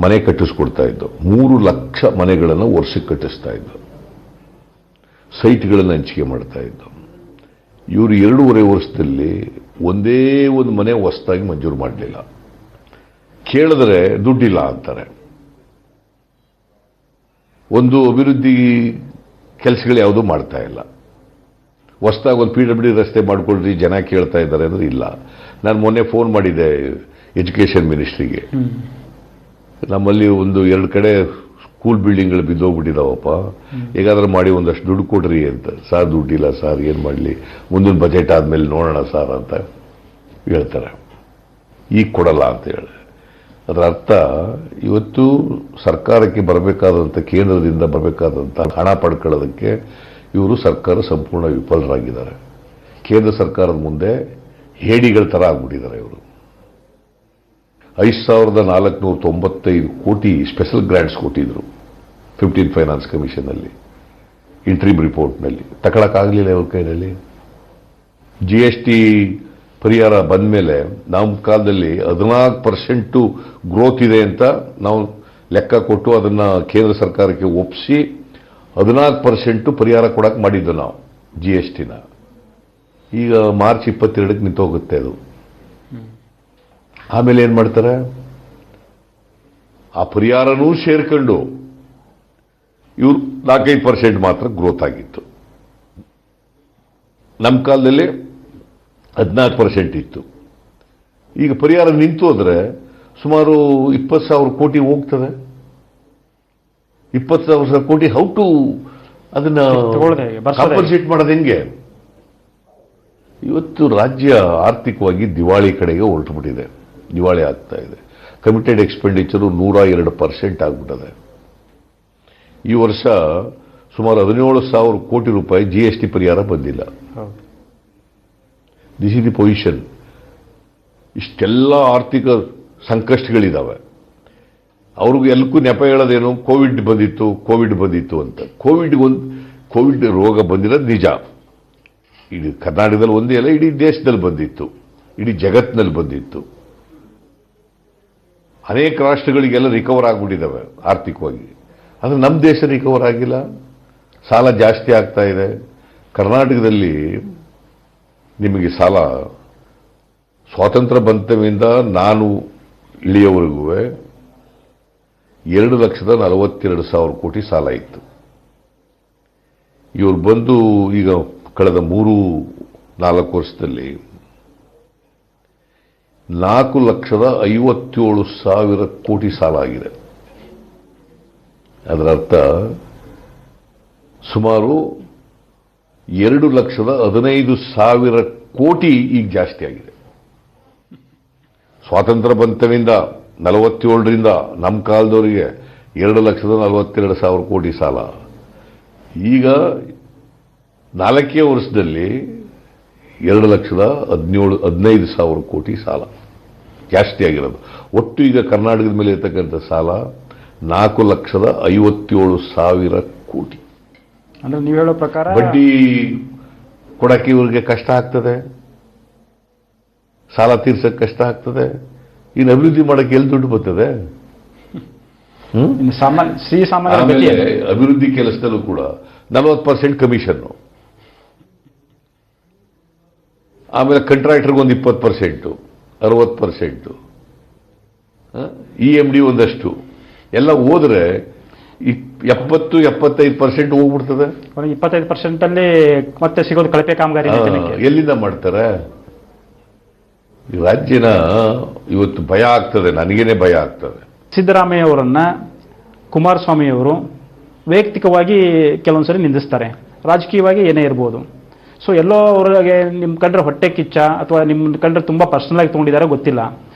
B: ಮನೆ ಕಟ್ಟಿಸ್ಕೊಡ್ತಾ ಇದ್ದು. 3 ಲಕ್ಷ ಮನೆಗಳನ್ನು ವರ್ಷಕ್ಕೆ ಕಟ್ಟಿಸ್ತಾ ಇದ್ದು, ಸೈಟ್ಗಳನ್ನು ಹಂಚಿಕೆ ಮಾಡ್ತಾ ಇದ್ದು. ಇವರು 2.5 ವರ್ಷದಲ್ಲಿ ಒಂದೇ ಒಂದು ಮನೆ ಹೊಸದಾಗಿ ಮಂಜೂರು ಮಾಡಲಿಲ್ಲ. ಕೇಳಿದ್ರೆ ದುಡ್ಡಿಲ್ಲ ಅಂತಾರೆ. ಒಂದು ಅಭಿವೃದ್ಧಿ ಕೆಲಸಗಳು ಯಾವುದೂ ಮಾಡ್ತಾ ಇಲ್ಲ. ಹೊಸದಾಗಿ ಒಂದು PWD ರಸ್ತೆ ಮಾಡ್ಕೊಳ್ರಿ, ಜನ ಕೇಳ್ತಾ ಇದ್ದಾರೆ ಅಂದ್ರೆ ಇಲ್ಲ. ನಾನು ಮೊನ್ನೆ ಫೋನ್ ಮಾಡಿದ್ದೆ ಎಜುಕೇಷನ್ ಮಿನಿಸ್ಟ್ರಿಗೆ. ನಮ್ಮಲ್ಲಿ 1-2 ಕಡೆ ಸ್ಕೂಲ್ ಬಿಲ್ಡಿಂಗ್ಗಳು ಬಿದ್ದೋಗ್ಬಿಟ್ಟಿದಾವಪ್ಪ, ಹೇಗಾದ್ರೂ ಮಾಡಿ ಒಂದಷ್ಟು ದುಡ್ಡು ಕೊಡ್ರಿ ಅಂತ. ಸರ್ ದುಡ್ಡಿಲ್ಲ ಸರ್, ಏನು ಮಾಡಲಿ, ಮುಂದಿನ ಬಜೆಟ್ ಆದ್ಮೇಲೆ ನೋಡೋಣ ಸರ್ ಅಂತ ಹೇಳ್ತಾರೆ. ಈಗ ಕೊಡಲ್ಲ ಅಂತ ಹೇಳಿ. ಅದರ ಅರ್ಥ ಇವತ್ತು ಸರ್ಕಾರಕ್ಕೆ ಬರಬೇಕಾದಂಥ, ಕೇಂದ್ರದಿಂದ ಬರಬೇಕಾದಂಥ ಹಣ ಪಡ್ಕೊಳ್ಳೋದಕ್ಕೆ ಇವರು ಸರ್ಕಾರ ಸಂಪೂರ್ಣ ವಿಫಲರಾಗಿದ್ದಾರೆ. ಕೇಂದ್ರ ಸರ್ಕಾರದ ಮುಂದೆ ಹೇಡಿಗಳ ಥರ ಆಗ್ಬಿಟ್ಟಿದ್ದಾರೆ ಇವರು. 5,495 ಕೋಟಿ ಸ್ಪೆಷಲ್ ಗ್ರಾಂಟ್ಸ್ ಕೊಟ್ಟಿದ್ರು 15 ಫೈನಾನ್ಸ್ ಕಮಿಷನ್ ಅಲ್ಲಿ, ಇಂಟ್ರಿಮ್ ರಿಪೋರ್ಟ್ನಲ್ಲಿ. ತಗೊಳಕ್ಕಾಗಲಿಲ್ಲ ಇವ್ರ ಕೈಯಲ್ಲಿ. GST ಪರಿಹಾರ ಬಂದ ಮೇಲೆ ನಮ್ಮ ಕಾಲದಲ್ಲಿ 14% ಗ್ರೋತ್ ಇದೆ ಅಂತ ನಾವು ಲೆಕ್ಕ ಕೊಟ್ಟು ಅದನ್ನ ಕೇಂದ್ರ ಸರ್ಕಾರಕ್ಕೆ ಒಪ್ಪಿಸಿ 14% ಪರಿಹಾರ ಕೊಡಕ್ಕೆ ಮಾಡಿದ್ದು ನಾವು GSTನ. ಈಗ ಮಾರ್ಚ್ 22ಕ್ಕೆ ನಿಂತೋಗುತ್ತೆ ಅದು. ಆಮೇಲೆ ಏನ್ ಮಾಡ್ತಾರೆ? ಆ ಪರಿಹಾರನೂ ಸೇರ್ಕೊಂಡು ಇವ್ರು 4-5% ಮಾತ್ರ ಗ್ರೋತ್ ಆಗಿತ್ತು. ನಮ್ಮ ಕಾಲದಲ್ಲಿ 14% ಇತ್ತು. ಈಗ ಪರಿಹಾರ ನಿಂತು ಹೋದ್ರೆ ಸುಮಾರು 20,000 ಕೋಟಿ ಹೋಗ್ತದೆ. 20,000 ಕೋಟಿ ಹೌ ಟು ಅದನ್ನ ಕಾಂಪನ್ಸೇಟ್ ಮಾಡೋದು ಹೆಂಗೆ? ಇವತ್ತು ರಾಜ್ಯ ಆರ್ಥಿಕವಾಗಿ ದಿವಾಳಿ ಕಡೆಗೆ ಹೊರಟುಬಿಟ್ಟಿದೆ, ದಿವಾಳಿ ಆಗ್ತಾ ಇದೆ. ಕಮಿಟೆಡ್ ಎಕ್ಸ್ಪೆಂಡಿಚರು 102% ಆಗ್ಬಿಟ್ಟಿದೆ. ಈ ವರ್ಷ ಸುಮಾರು 17,000 ಕೋಟಿ ರೂಪಾಯಿ GST ಪರಿಹಾರ ಬಂದಿಲ್ಲ. This is the position. ಇಷ್ಟೆಲ್ಲ ಆರ್ಥಿಕ ಸಂಕಷ್ಟಗಳಿದಾವೆ. ಅವ್ರಿಗೂ ಎಲ್ಲಕ್ಕೂ ನೆಪ ಹೇಳೋದೇನು? ಕೋವಿಡ್ ಬಂದಿತ್ತು ಅಂತ. ಕೋವಿಡ್ ರೋಗ ಬಂದಿರೋದು ನಿಜ. ಇಡೀ ಕರ್ನಾಟಕದಲ್ಲಿ ಒಂದೇ ಅಲ್ಲ, ಇಡೀ ದೇಶದಲ್ಲಿ ಬಂದಿತ್ತು, ಇಡೀ ಜಗತ್ತಿನಲ್ಲಿ ಬಂದಿತ್ತು. ಅನೇಕ ರಾಷ್ಟ್ರಗಳಿಗೆಲ್ಲ ರಿಕವರ್ ಆಗ್ಬಿಟ್ಟಿದ್ದಾವೆ ಆರ್ಥಿಕವಾಗಿ. ಆದರೆ ನಮ್ಮ ದೇಶ ರಿಕವರ್ ಆಗಿಲ್ಲ, ಸಾಲ ಜಾಸ್ತಿ ಆಗ್ತಾ ಇದೆ. ಕರ್ನಾಟಕದಲ್ಲಿ ನಿಮಗೆ ಸಾಲ ಸ್ವಾತಂತ್ರ್ಯ ಬಂತವಿಂದ ನಾನು ಇಳಿಯವರೆಗೂ 2,42,000 ಕೋಟಿ ಸಾಲ ಇತ್ತು. ಇವರು ಬಂದು ಈಗ ಕಳೆದ 3-4 ವರ್ಷದಲ್ಲಿ 4,57,000 ಕೋಟಿ ಸಾಲ ಆಗಿದೆ. ಅದರ ಅರ್ಥ ಸುಮಾರು 2,15,000 ಕೋಟಿ ಈಗ ಜಾಸ್ತಿ ಆಗಿದೆ. ಸ್ವಾತಂತ್ರ್ಯ ಬಂತವಿಂದ 47ರಿಂದ ನಮ್ಮ ಕಾಲದವರಿಗೆ 2,42,000 ಕೋಟಿ ಸಾಲ. ಈಗ 4 ವರ್ಷದಲ್ಲಿ 2,15,000 ಕೋಟಿ ಸಾಲ ಜಾಸ್ತಿ ಆಗಿರೋದು. ಒಟ್ಟು ಈಗ ಕರ್ನಾಟಕದ ಮೇಲೆ ಇರತಕ್ಕಂಥ ಸಾಲ 4,57,000 ಕೋಟಿ.
A: ಅಂದ್ರೆ ನೀವು ಹೇಳೋ ಪ್ರಕಾರ
B: ಬಡ್ಡಿ ಕೊಡಕ್ಕೆ ಇವ್ರಿಗೆ ಕಷ್ಟ ಆಗ್ತದೆ, ಸಾಲ ತೀರ್ಸಕ್ಕೆ ಕಷ್ಟ ಆಗ್ತದೆ. ಇನ್ನು ಅಭಿವೃದ್ಧಿ ಮಾಡಕ್ಕೆ ಎಲ್ಲಿ ದುಡ್ಡು ಬರ್ತದೆ?
A: ಸಾಮಾನ್ಯ
B: ಆಮೇಲೆ ಅಭಿವೃದ್ಧಿ ಕೆಲಸದಲ್ಲೂ ಕೂಡ 40% ಕಮಿಷನ್, ಆಮೇಲೆ ಕಾಂಟ್ರಾಕ್ಟರ್ಗೆ ಒಂದು 20%, 60%, EMD ಒಂದಷ್ಟು ಎಲ್ಲ ಹೋದ್ರೆ 70-75% ಹೋಗ್ಬಿಡ್ತದೆ.
A: 25% ಅಲ್ಲಿ ಮತ್ತೆ ಸಿಗೋದು ಕಳಪೆ ಕಾಮಗಾರಿ.
B: ಎಲ್ಲಿಂದ ಮಾಡ್ತಾರೆ? ಈ ರಾಜ್ಯನ ಇವತ್ತು ಭಯ ಆಗ್ತದೆ, ನನಗೇನೆ ಭಯ ಆಗ್ತದೆ.
A: ಸಿದ್ದರಾಮಯ್ಯ ಅವರನ್ನ ಕುಮಾರಸ್ವಾಮಿ ಅವರು ವೈಯಕ್ತಿಕವಾಗಿ ಕೆಲವೊಂದ್ಸರಿ ನಿಂದಿಸ್ತಾರೆ, ರಾಜಕೀಯವಾಗಿ ಏನೇ ಇರ್ಬೋದು. ಸೊ ಎಲ್ಲೋ ಅವರಿಗೆ ನಿಮ್ಮ ಕಂಡ್ರೆ ಹೊಟ್ಟೆ ಕಿಚ್ಚ ಅಥವಾ ನಿಮ್ಮ ಕಂಡ್ರೆ ತುಂಬ ಪರ್ಸನಲ್ ಆಗಿ ತೊಗೊಂಡಿದ್ದಾರೆ ಗೊತ್ತಿಲ್ಲ.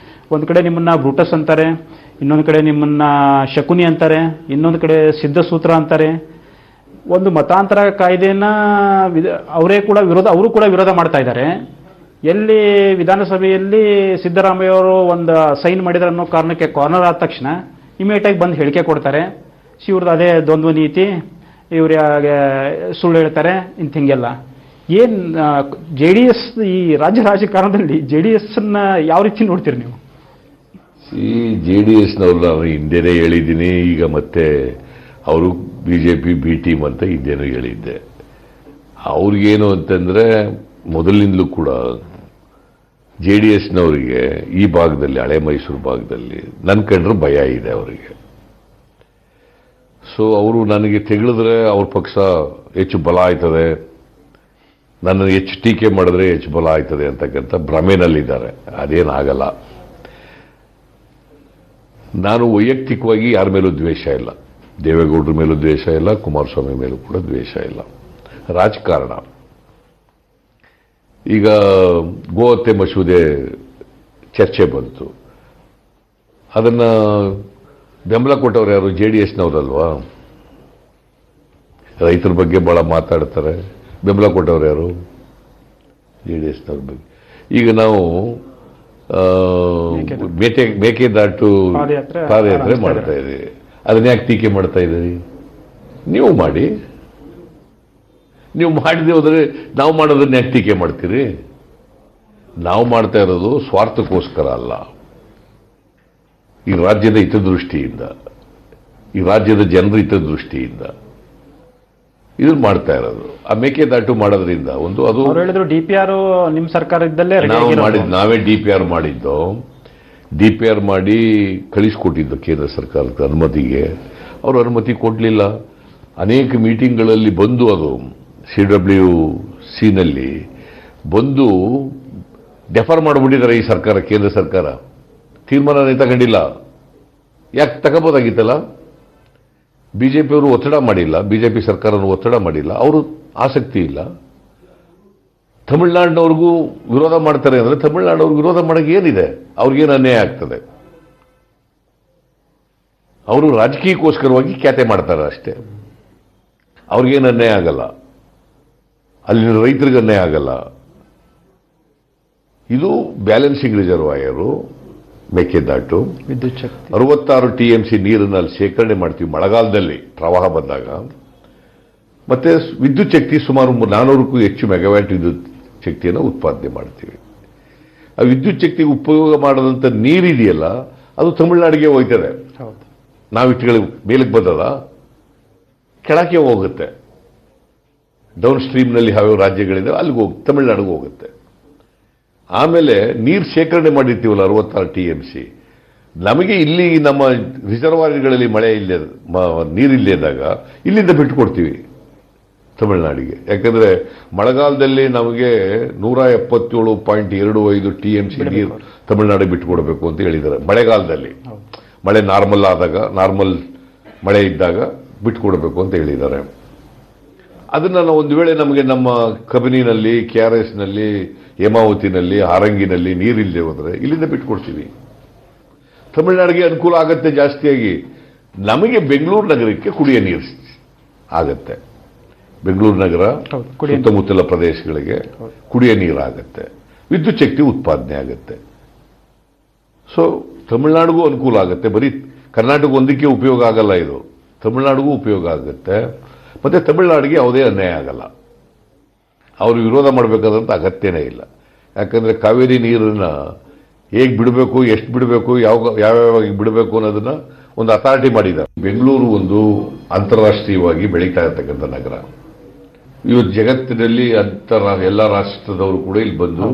A: ಒಂದು ಕಡೆ ನಿಮ್ಮನ್ನ ಬ್ರೂಟಸ್ ಅಂತಾರೆ, ಇನ್ನೊಂದು ಕಡೆ ನಿಮ್ಮನ್ನ ಶಕುನಿ ಅಂತಾರೆ, ಇನ್ನೊಂದು ಕಡೆ ಸಿದ್ಧಸೂತ್ರ ಅಂತಾರೆ. ಒಂದು ಮತಾಂತರ ಕಾಯ್ದೆಯನ್ನ ಅವರು ಕೂಡ ವಿರೋಧ ಮಾಡ್ತಾ ಇದ್ದಾರೆ. ಎಲ್ಲಿ ವಿಧಾನಸಭೆಯಲ್ಲಿ ಸಿದ್ದರಾಮಯ್ಯ ಅವರು ಒಂದು ಸೈನ್ ಮಾಡಿದ್ರೆ ಅನ್ನೋ ಕಾರಣಕ್ಕೆ ಕಾರ್ನರ್ ಆದ ತಕ್ಷಣ ಇಮಿಡಿಯೇಟಾಗಿ ಬಂದು ಹೇಳಿಕೆ ಕೊಡ್ತಾರೆ, ಇವ್ರದ್ದು ಅದೇ ದ್ವಂದ್ವ ನೀತಿ, ಇವ್ರ ಸುಳ್ಳು ಹೇಳ್ತಾರೆ, ಇಂಥ ಹಿಂಗೆಲ್ಲ. ಏನು JDS ಈ ರಾಜ್ಯ ರಾಜಕಾರಣದಲ್ಲಿ JDS-ನ್ನ ಯಾವ ರೀತಿ ನೋಡ್ತೀರಿ ನೀವು?
B: ಈ JDS-ನವ್ರು ನಾನು ಹಿಂದೆನೇ ಹೇಳಿದ್ದೀನಿ, ಈಗ ಮತ್ತೆ ಅವರು BJP B ಟೀಮ್ ಅಂತ ಹಿಂದೆನೂ ಹೇಳಿದ್ದೆ. ಅವ್ರಿಗೇನು ಅಂತಂದ್ರೆ ಮೊದಲಿನಿಂದಲೂ ಕೂಡ JDS-ನವರಿಗೆ ಈ ಭಾಗದಲ್ಲಿ, ಹಳೆ ಮೈಸೂರು ಭಾಗದಲ್ಲಿ ನನ್ನ ಕಂಡ್ರೆ ಭಯ ಇದೆ ಅವರಿಗೆ. ಸೊ ಅವರು ನನಗೆ ತೆಗಳಿದ್ರೆ ಅವ್ರ ಪಕ್ಷ ಹೆಚ್ಚು ಬಲ ಆಯ್ತದೆ, ನನ್ನನ್ನು ಹೆಚ್ಚು ಟೀಕೆ ಮಾಡಿದ್ರೆ ಹೆಚ್ಚು ಬಲ ಆಯ್ತದೆ ಅಂತಕ್ಕಂಥ ಭ್ರಮೆನಲ್ಲಿದ್ದಾರೆ. ಅದೇನಾಗಲ್ಲ. ನಾನು ವೈಯಕ್ತಿಕವಾಗಿ ಯಾರ ಮೇಲೂ ದ್ವೇಷ ಇಲ್ಲ, ದೇವೇಗೌಡರ ಮೇಲೂ ದ್ವೇಷ ಇಲ್ಲ, ಕುಮಾರಸ್ವಾಮಿ ಮೇಲೂ ಕೂಡ ದ್ವೇಷ ಇಲ್ಲ. ರಾಜಕಾರಣ ಈಗ ಗೋಹತ್ಯೆ ಮಸೂದೆ ಚರ್ಚೆ ಬಂತು, ಅದನ್ನ ಬೆಂಬಲ ಕೊಟ್ಟವ್ರು ಯಾರು? JDS-ನವರಲ್ವಾ? ರೈತರ ಬಗ್ಗೆ ಬಹಳ ಮಾತಾಡ್ತಾರೆ, ಬೆಂಬಲ ಕೊಟ್ಟವ್ರು ಯಾರು? JDS-ನವ್ರ ಬಗ್ಗೆ. ಈಗ ನಾವು ಮೇಕೆದಾಟು ಪಾದಯಾತ್ರೆ ಮಾಡ್ತಾ ಇದ್ದೀವಿ, ಅದನ್ನ ಯಾಕೆ ಟೀಕೆ ಮಾಡ್ತಾ ಇದ್ದೀರಿ? ನೀವು ಮಾಡಿ, ನೀವು ಮಾಡದೆ ಹೋದ್ರೆ ನಾವು ಮಾಡೋದನ್ನ ಯಾಕೆ ಟೀಕೆ ಮಾಡ್ತೀರಿ? ನಾವು ಮಾಡ್ತಾ ಇರೋದು ಸ್ವಾರ್ಥಕ್ಕೋಸ್ಕರ ಅಲ್ಲ, ಈ ರಾಜ್ಯದ ಹಿತದೃಷ್ಟಿಯಿಂದ, ಈ ರಾಜ್ಯದ ಜನರ ಹಿತದೃಷ್ಟಿಯಿಂದ ಇದನ್ನು ಮಾಡ್ತಾ ಇರೋದು. ಆ ಮೇಕೆದಾಟು ಮಾಡೋದ್ರಿಂದ ಒಂದು ಅದು
A: ಹೇಳಿದ್ರು DPR ನಿಮ್ಮ ಸರ್ಕಾರ ಇದ್ದಲ್ಲೇ
B: ನಾವೇ DPR ಮಾಡಿದ್ದು, DPR ಮಾಡಿ ಕಳಿಸ್ಕೊಟ್ಟಿದ್ದು ಕೇಂದ್ರ ಸರ್ಕಾರಕ್ಕೆ ಅನುಮತಿಗೆ. ಅವರು ಅನುಮತಿ ಕೊಡಲಿಲ್ಲ. ಅನೇಕ ಮೀಟಿಂಗ್ಗಳಲ್ಲಿ ಬಂದು ಅದು CWC-ನಲ್ಲಿ ಬಂದು ಡೆಫರ್ ಮಾಡಿಬಿಟ್ಟಿದ್ದಾರೆ ಈ ಸರ್ಕಾರ, ಕೇಂದ್ರ ಸರ್ಕಾರ ತೀರ್ಮಾನನೇ ತಗೊಂಡಿಲ್ಲ. ಯಾಕೆ ತಗೋಬೋದಾಗಿತ್ತಲ್ಲ? ಬಿಜೆಪಿಯವರು ಒತ್ತಡ ಮಾಡಿಲ್ಲ, ಬಿಜೆಪಿ ಸರ್ಕಾರವನ್ನು ಒತ್ತಡ ಮಾಡಿಲ್ಲ, ಅವರು ಆಸಕ್ತಿ ಇಲ್ಲ. ತಮಿಳುನಾಡಿನವ್ರಿಗೂ ವಿರೋಧ ಮಾಡ್ತಾರೆ ಅಂದರೆ ತಮಿಳುನಾಡವ್ರಿಗೆ ವಿರೋಧ ಮಾಡೋಕೆ ಏನಿದೆ? ಅವ್ರಿಗೇನು ಅನ್ಯಾಯ ಆಗ್ತದೆ? ಅವರು ರಾಜಕೀಯಕ್ಕೋಸ್ಕರವಾಗಿ ಖ್ಯಾತೆ ಮಾಡ್ತಾರೆ ಅಷ್ಟೇ, ಅವ್ರಿಗೇನು ಅನ್ಯಾಯ ಆಗಲ್ಲ, ಅಲ್ಲಿನ ರೈತರಿಗೆ ಅನ್ಯಾಯ ಆಗಲ್ಲ. ಇದು ಬ್ಯಾಲೆನ್ಸಿಂಗ್ ರಿಸರ್ವಾಯರು ಮೇಕೆದಾಟು,
A: ವಿದ್ಯುತ್ ಶಕ್ತಿ
B: 66 TMC ನೀರನ್ನು ಅಲ್ಲಿ ಶೇಖರಣೆ ಮಾಡ್ತೀವಿ ಮಳೆಗಾಲದಲ್ಲಿ ಪ್ರವಾಹ ಬಂದಾಗ. ಮತ್ತೆ ವಿದ್ಯುತ್ ಶಕ್ತಿ ಸುಮಾರು 400ಕ್ಕೂ ಹೆಚ್ಚು ಮೆಗಾವ್ಯಾಟ್ ವಿದ್ಯುತ್ ಶಕ್ತಿಯನ್ನು ಉತ್ಪಾದನೆ ಮಾಡ್ತೀವಿ. ಆ ವಿದ್ಯುತ್ ಶಕ್ತಿಗೆ ಉಪಯೋಗ ಮಾಡೋದಂಥ ನೀರಿದೆಯಲ್ಲ, ಅದು ತಮಿಳುನಾಡಿಗೆ ಹೋಗ್ತದೆ. ನಾವು ಇಟ್ಟುಗಳಿಗೆ ಮೇಲಕ್ಕೆ ಬಂದದ ಕೆಳಕ್ಕೆ ಹೋಗುತ್ತೆ, ಡೌನ್ ಸ್ಟ್ರೀಮ್ನಲ್ಲಿ ಯಾವ್ಯಾವ ರಾಜ್ಯಗಳಿದೆ ಅಲ್ಲಿಗೆ ತಮಿಳುನಾಡಿಗೆ ಹೋಗುತ್ತೆ. ಆಮೇಲೆ ನೀರು ಶೇಖರಣೆ ಮಾಡಿರ್ತೀವಲ್ಲ 66 TMC, ನಮಗೆ ಇಲ್ಲಿ ನಮ್ಮ ರಿಸರ್ವಾಯರ್ಗಳಲ್ಲಿ ಮಳೆ ನೀರಿಲ್ಲದಾಗ ಇಲ್ಲಿಂದ ಬಿಟ್ಟುಕೊಡ್ತೀವಿ ತಮಿಳುನಾಡಿಗೆ. ಯಾಕಂದ್ರೆ ಮಳೆಗಾಲದಲ್ಲಿ ನಮಗೆ 177.25 TMC ನೀರು ತಮಿಳುನಾಡಿಗೆ ಬಿಟ್ಟುಕೊಡಬೇಕು ಅಂತ ಹೇಳಿದ್ದಾರೆ. ಮಳೆಗಾಲದಲ್ಲಿ ಮಳೆ ನಾರ್ಮಲ್ ಆದಾಗ, ನಾರ್ಮಲ್ ಮಳೆ ಇದ್ದಾಗ ಬಿಟ್ಟುಕೊಡಬೇಕು ಅಂತ ಹೇಳಿದ್ದಾರೆ. ಅದನ್ನ ನಾವು ಒಂದು ವೇಳೆ ನಮಗೆ ನಮ್ಮ ಕಬಿನಿನಲ್ಲಿ, KRSನಲ್ಲಿ, ಹೇಮಾವತಿನಲ್ಲಿ, ಹಾರಂಗಿನಲ್ಲಿ ನೀರಿಲ್ಲದೆ ಹೋದ್ರೆ ಇಲ್ಲಿಂದ ಬಿಟ್ಕೊಡ್ತೀವಿ. ತಮಿಳುನಾಡಿಗೆ ಅನುಕೂಲ ಆಗತ್ತೆ ಜಾಸ್ತಿಯಾಗಿ. ನಮಗೆ ಬೆಂಗಳೂರು ನಗರಕ್ಕೆ ಕುಡಿಯ ನೀರು ಆಗತ್ತೆ. ಬೆಂಗಳೂರು ನಗರ ಸುತ್ತಮುತ್ತಲ ಪ್ರದೇಶಗಳಿಗೆ ಕುಡಿಯ ನೀರಾಗತ್ತೆ, ವಿದ್ಯುತ್ ಶಕ್ತಿ ಉತ್ಪಾದನೆ ಆಗತ್ತೆ. ಸೊ ತಮಿಳುನಾಡಿಗೂ ಅನುಕೂಲ ಆಗುತ್ತೆ. ಬರೀ ಕರ್ನಾಟಕ ಒಂದಕ್ಕೆ ಉಪಯೋಗ ಆಗಲ್ಲ ಇದು, ತಮಿಳುನಾಡಿಗೂ ಉಪಯೋಗ ಆಗುತ್ತೆ. ಮತ್ತೆ ತಮಿಳುನಾಡಿಗೆ ಯಾವುದೇ ಅನ್ಯಾಯ ಆಗಲ್ಲ. ಅವರು ವಿರೋಧ ಮಾಡಬೇಕಾದಂಥ ಅಗತ್ಯನೇ ಇಲ್ಲ. ಯಾಕಂದ್ರೆ ಕಾವೇರಿ ನೀರನ್ನ ಹೇಗೆ ಬಿಡಬೇಕು, ಎಷ್ಟು ಬಿಡಬೇಕು, ಯಾವ್ಯಾವ ಬಿಡಬೇಕು ಅನ್ನೋದನ್ನ ಒಂದು ಅಥಾರಿಟಿ ಮಾಡಿದ್ದಾರೆ. ಬೆಂಗಳೂರು ಒಂದು ಅಂತಾರಾಷ್ಟ್ರೀಯವಾಗಿ ಬೆಳೀತಾ ಇರ್ತಕ್ಕಂಥ ನಗರ. ಇವತ್ತು ಜಗತ್ತಿನಲ್ಲಿ ಎಲ್ಲ ರಾಷ್ಟ್ರದವರು ಕೂಡ ಇಲ್ಲಿ ಬಂದು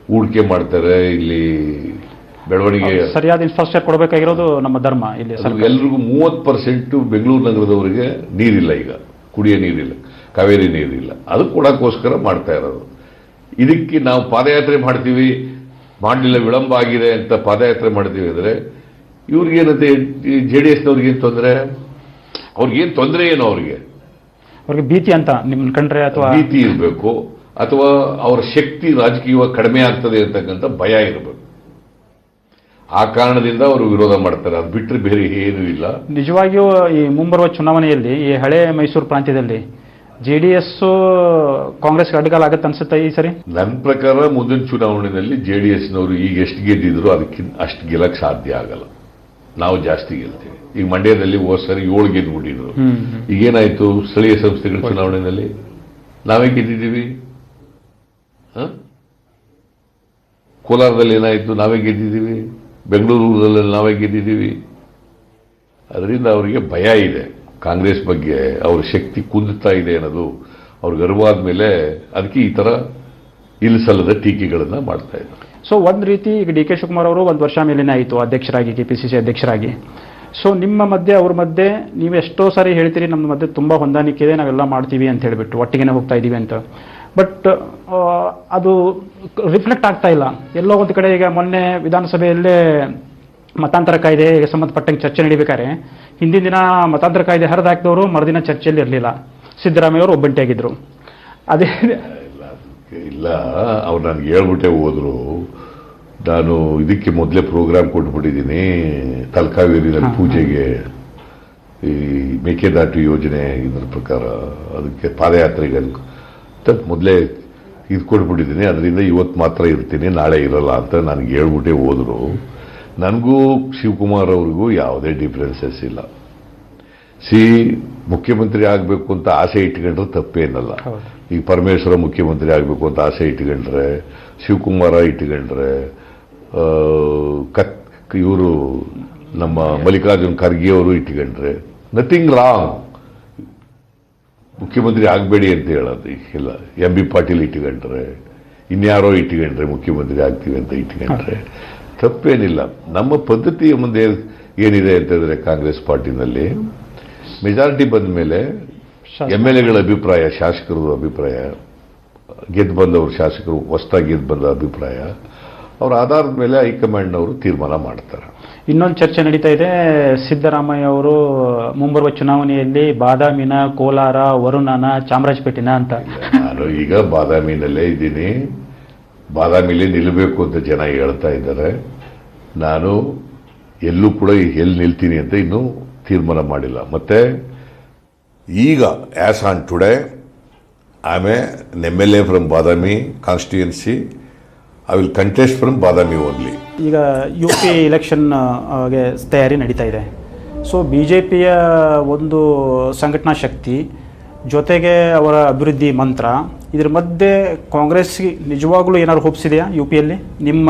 B: ಹೂಡಿಕೆ ಮಾಡ್ತಾರೆ. ಇಲ್ಲಿ ಬೆಳವಣಿಗೆ
A: ಸರಿಯಾದ ಇನ್ಫ್ರಾಸ್ಟ್ರಕ್ಚರ್ ಕೊಡಬೇಕಾಗಿರೋದು ನಮ್ಮ ಧರ್ಮ. ಇಲ್ಲಿ
B: ಎಲ್ರಿಗೂ 30% ಬೆಂಗಳೂರು ನಗರದವರಿಗೆ ನೀರಿಲ್ಲ, ಈಗ ಕುಡಿಯ ನೀರಿಲ್ಲ, ಕಾವೇರಿ ನೀರಿಲ್ಲ. ಅದು ಕೊಡೋಕ್ಕೋಸ್ಕರ ಮಾಡ್ತಾ ಇರೋದು. ಇದಕ್ಕೆ ನಾವು ಪಾದಯಾತ್ರೆ ಮಾಡ್ತೀವಿ, ಮಾಡಲಿಲ್ಲ, ವಿಳಂಬ ಆಗಿದೆ ಅಂತ ಪಾದಯಾತ್ರೆ ಮಾಡ್ತೀವಿ ಅಂದ್ರೆ ಇವ್ರಿಗೇನಂತೆ, JDSನವ್ರಿಗೇನು ತೊಂದರೆ? ಅವ್ರಿಗೇನು ತೊಂದರೆ ಏನು? ಅವ್ರಿಗೆ
A: ಭೀತಿ ಅಂತ ನಿಮ್ಮನ್ನ ಕಂಡ್ರೆ ಅಥವಾ
B: ಭೀತಿ ಇರಬೇಕು, ಅಥವಾ ಅವರ ಶಕ್ತಿ ರಾಜಕೀಯವಾಗಿ ಕಡಿಮೆ ಆಗ್ತದೆ ಅಂತಕ್ಕಂಥ ಭಯ ಇರಬೇಕು. ಆ ಕಾರಣದಿಂದ ಅವರು ವಿರೋಧ ಮಾಡ್ತಾರೆ. ಅದು ಬಿಟ್ಟರೆ ಬೇರೆ ಏನೂ ಇಲ್ಲ.
A: ನಿಜವಾಗಿಯೂ ಈ ಮುಂಬರುವ ಚುನಾವಣೆಯಲ್ಲಿ ಈ ಹಳೆ ಮೈಸೂರು ಪ್ರಾಂತ್ಯದಲ್ಲಿ JDS ಕಾಂಗ್ರೆಸ್ಗೆ ಅಡ್ಡಗಾಲ ಆಗತ್ತೆ ಅನ್ಸುತ್ತೆ ಈ ಸರಿ?
B: ನನ್ನ ಪ್ರಕಾರ ಮುಂದಿನ ಚುನಾವಣೆಯಲ್ಲಿ JDSನವರು ಈಗ ಎಷ್ಟು ಗೆದ್ದಿದ್ರು ಅದಕ್ಕಿಂತ ಅಷ್ಟು ಗೆಲ್ಲಕ್ಕೆ ಸಾಧ್ಯ ಆಗಲ್ಲ. ನಾವು ಜಾಸ್ತಿ ಗೆಲ್ತೀವಿ. ಈಗ ಮಂಡ್ಯದಲ್ಲಿ ಹೋದ ಸರಿ 7 ಗೆದ್ದುಬಿಟ್ಟಿದ್ರು. ಈಗೇನಾಯ್ತು? ಸ್ಥಳೀಯ ಸಂಸ್ಥೆಗಳ ಚುನಾವಣೆಯಲ್ಲಿ ನಾವೇ ಗೆದ್ದಿದ್ದೀವಿ. ಕೋಲಾರದಲ್ಲಿ ಏನಾಯ್ತು? ನಾವೇ ಗೆದ್ದಿದ್ದೀವಿ. ಬೆಂಗಳೂರಲ್ಲಿ ನಾವೇ ಗೆದ್ದಿದ್ದೀವಿ. ಅದರಿಂದ ಅವರಿಗೆ ಭಯ ಇದೆ ಕಾಂಗ್ರೆಸ್ ಬಗ್ಗೆ. ಅವ್ರ ಶಕ್ತಿ ಕುಂದುತ್ತಾ ಇದೆ ಅನ್ನೋದು ಅವ್ರಿಗೆ ಅರಿವಾದ ಮೇಲೆ ಅದಕ್ಕೆ ಈ ತರ ಇಲ್ಲಿಸಲ್ಲದ ಟೀಕೆಗಳನ್ನ ಮಾಡ್ತಾ ಇದ್ದಾರೆ.
A: ಸೊ ಒಂದ್ ರೀತಿ ಈಗ DK ಶಿವಕುಮಾರ್ ಅವರು 1 ವರ್ಷ ಮೇಲೇನೆ ಆಯಿತು ಅಧ್ಯಕ್ಷರಾಗಿ, KPCC ಅಧ್ಯಕ್ಷರಾಗಿ. ಸೊ ನಿಮ್ಮ ಮಧ್ಯೆ ಅವ್ರ ಮಧ್ಯೆ ನೀವು ಎಷ್ಟೋ ಸಾರಿ ಹೇಳ್ತೀರಿ ನಮ್ಮ ಮಧ್ಯೆ ತುಂಬಾ ಹೊಂದಾಣಿಕೆ ಇದೆ, ನಾವೆಲ್ಲ ಮಾಡ್ತೀವಿ ಅಂತ ಹೇಳಿಬಿಟ್ಟು, ಒಟ್ಟಿಗೆನೆ ಹೋಗ್ತಾ ಇದೀವಿ ಅಂತ. ಬಟ್ ಅದು ರಿಫ್ಲೆಕ್ಟ್ ಆಗ್ತಾ ಇಲ್ಲ ಎಲ್ಲೋ ಒಂದು ಕಡೆ. ಈಗ ಮೊನ್ನೆ ವಿಧಾನಸಭೆಯಲ್ಲೇ ಮತಾಂತರ ಕಾಯ್ದೆಗೆ ಸಂಬಂಧಪಟ್ಟಂಗೆ ಚರ್ಚೆ ನಡೀಬೇಕಾದ್ರೆ ಹಿಂದಿನ ದಿನ ಮತಾಂತರ ಕಾಯ್ದೆ ಹರಿದಾಕಿದವರು ಮರುದಿನ ಚರ್ಚೆಯಲ್ಲಿ ಇರಲಿಲ್ಲ. ಸಿದ್ದರಾಮಯ್ಯ ಅವರು ಒಬ್ಬಂಟಿಯಾಗಿದ್ರು. ಅದೇ
B: ಇಲ್ಲ, ಅವ್ರು ನನಗೆ ಹೇಳ್ಬಿಟ್ಟೆ ಹೋದ್ರು. ನಾನು ಇದಕ್ಕೆ ಮೊದಲೇ ಪ್ರೋಗ್ರಾಮ್ ಕೊಟ್ಬಿಟ್ಟಿದ್ದೀನಿ ತಲಕಾವೇರಿನಲ್ಲಿ ಪೂಜೆಗೆ, ಈ ಮೇಕೆದಾಟು ಯೋಜನೆ ಇದ್ರ ಪ್ರಕಾರ ಅದಕ್ಕೆ ಪಾದಯಾತ್ರೆಗೆ ಮೊದಲೇ ಇದು ಕೊಟ್ಬಿಟ್ಟಿದ್ದೀನಿ. ಅದರಿಂದ ಇವತ್ತು ಮಾತ್ರ ಇರ್ತೀನಿ, ನಾಳೆ ಇರಲ್ಲ ಅಂತ ನನಗೆ ಹೇಳ್ಬಿಟ್ಟೆ ಹೋದ್ರು. ನನಗೂ ಶಿವಕುಮಾರ್ ಅವ್ರಿಗೂ ಯಾವುದೇ ಡಿಫ್ರೆನ್ಸಸ್ ಇಲ್ಲ. ಮುಖ್ಯಮಂತ್ರಿ ಆಗಬೇಕು ಅಂತ ಆಸೆ ಇಟ್ಕೊಂಡ್ರೆ ತಪ್ಪೇನಲ್ಲ. ಈಗ ಪರಮೇಶ್ವರ ಮುಖ್ಯಮಂತ್ರಿ ಆಗಬೇಕು ಅಂತ ಆಸೆ ಇಟ್ಕೊಂಡ್ರೆ, ಶಿವಕುಮಾರ ಇಟ್ಕೊಂಡ್ರೆ, ಇವರು ನಮ್ಮ ಮಲ್ಲಿಕಾರ್ಜುನ್ ಖರ್ಗೆ ಅವರು ಇಟ್ಕೊಂಡ್ರೆ ನಥಿಂಗ್ ರಾಂಗ್. ಮುಖ್ಯಮಂತ್ರಿ ಆಗಬೇಡಿ ಅಂತ ಹೇಳೋದು ಇಲ್ಲ. MB ಪಾಟೀಲ್ ಇಟ್ಕೊಂಡ್ರೆ, ಇನ್ಯಾರೋ ಇಟ್ಕೊಂಡ್ರೆ ಮುಖ್ಯಮಂತ್ರಿ ಆಗ್ತೀವಿ ಅಂತ ಇಟ್ಕೊಂಡ್ರೆ ತಪ್ಪೇನಿಲ್ಲ. ನಮ್ಮ ಪದ್ಧತಿಯ ಮುಂದೆ ಏನಿದೆ ಅಂತಂದ್ರೆ ಕಾಂಗ್ರೆಸ್ ಪಾರ್ಟಿನಲ್ಲಿ ಮೆಜಾರಿಟಿ ಬಂದ ಮೇಲೆ MLAಗಳ ಅಭಿಪ್ರಾಯ, ಶಾಸಕರ ಅಭಿಪ್ರಾಯ, ಗೆದ್ದು ಬಂದವರು ಶಾಸಕರು ಹೊಸದಾಗಿ ಗೆದ್ದು ಬಂದ ಅಭಿಪ್ರಾಯ, ಅವರ ಆಧಾರದ ಮೇಲೆ ಹೈಕಮಾಂಡ್ನವರು ತೀರ್ಮಾನ ಮಾಡ್ತಾರೆ.
A: ಇನ್ನೊಂದು ಚರ್ಚೆ ನಡೀತಾ ಇದೆ, ಸಿದ್ದರಾಮಯ್ಯ ಅವರು ಮುಂಬರುವ ಚುನಾವಣೆಯಲ್ಲಿ ಬಾದಾಮಿನ, ಕೋಲಾರ, ವರುಣನ, ಚಾಮರಾಜಪೇಟೆನ ಅಂತ.
B: ನಾನು ಈಗ ಬಾದಾಮಿನಲ್ಲೇ ಇದ್ದೀನಿ, ಬಾದಾಮಿಲೇ ನಿಲ್ಲಬೇಕು ಅಂತ ಜನ ಹೇಳ್ತಾ ಇದ್ದಾರೆ. ನಾನು ಎಲ್ಲೂ ಕೂಡ ಎಲ್ಲಿ ನಿಲ್ತೀನಿ ಅಂತ ಇನ್ನೂ ತೀರ್ಮಾನ ಮಾಡಿಲ್ಲ. ಮತ್ತೆ ಈಗ as on today I am an MLA from Badami constituency. I will contest from Badami only.
A: ಈಗ UP ಎಲೆಕ್ಷನ್ಗೆ ತಯಾರಿ ನಡೀತಾ ಇದೆ. ಸೊ BJPಯ ಒಂದು ಸಂಘಟನಾ ಶಕ್ತಿ ಜೊತೆಗೆ ಅವರ ಅಭಿವೃದ್ಧಿ ಮಂತ್ರ, ಇದ್ರ ಮಧ್ಯೆ ಕಾಂಗ್ರೆಸ್ಗೆ ನಿಜವಾಗ್ಲೂ ಏನಾದ್ರು ಹೋಪ್ಸಿದೆಯಾ UPಯಲ್ಲಿ ನಿಮ್ಮ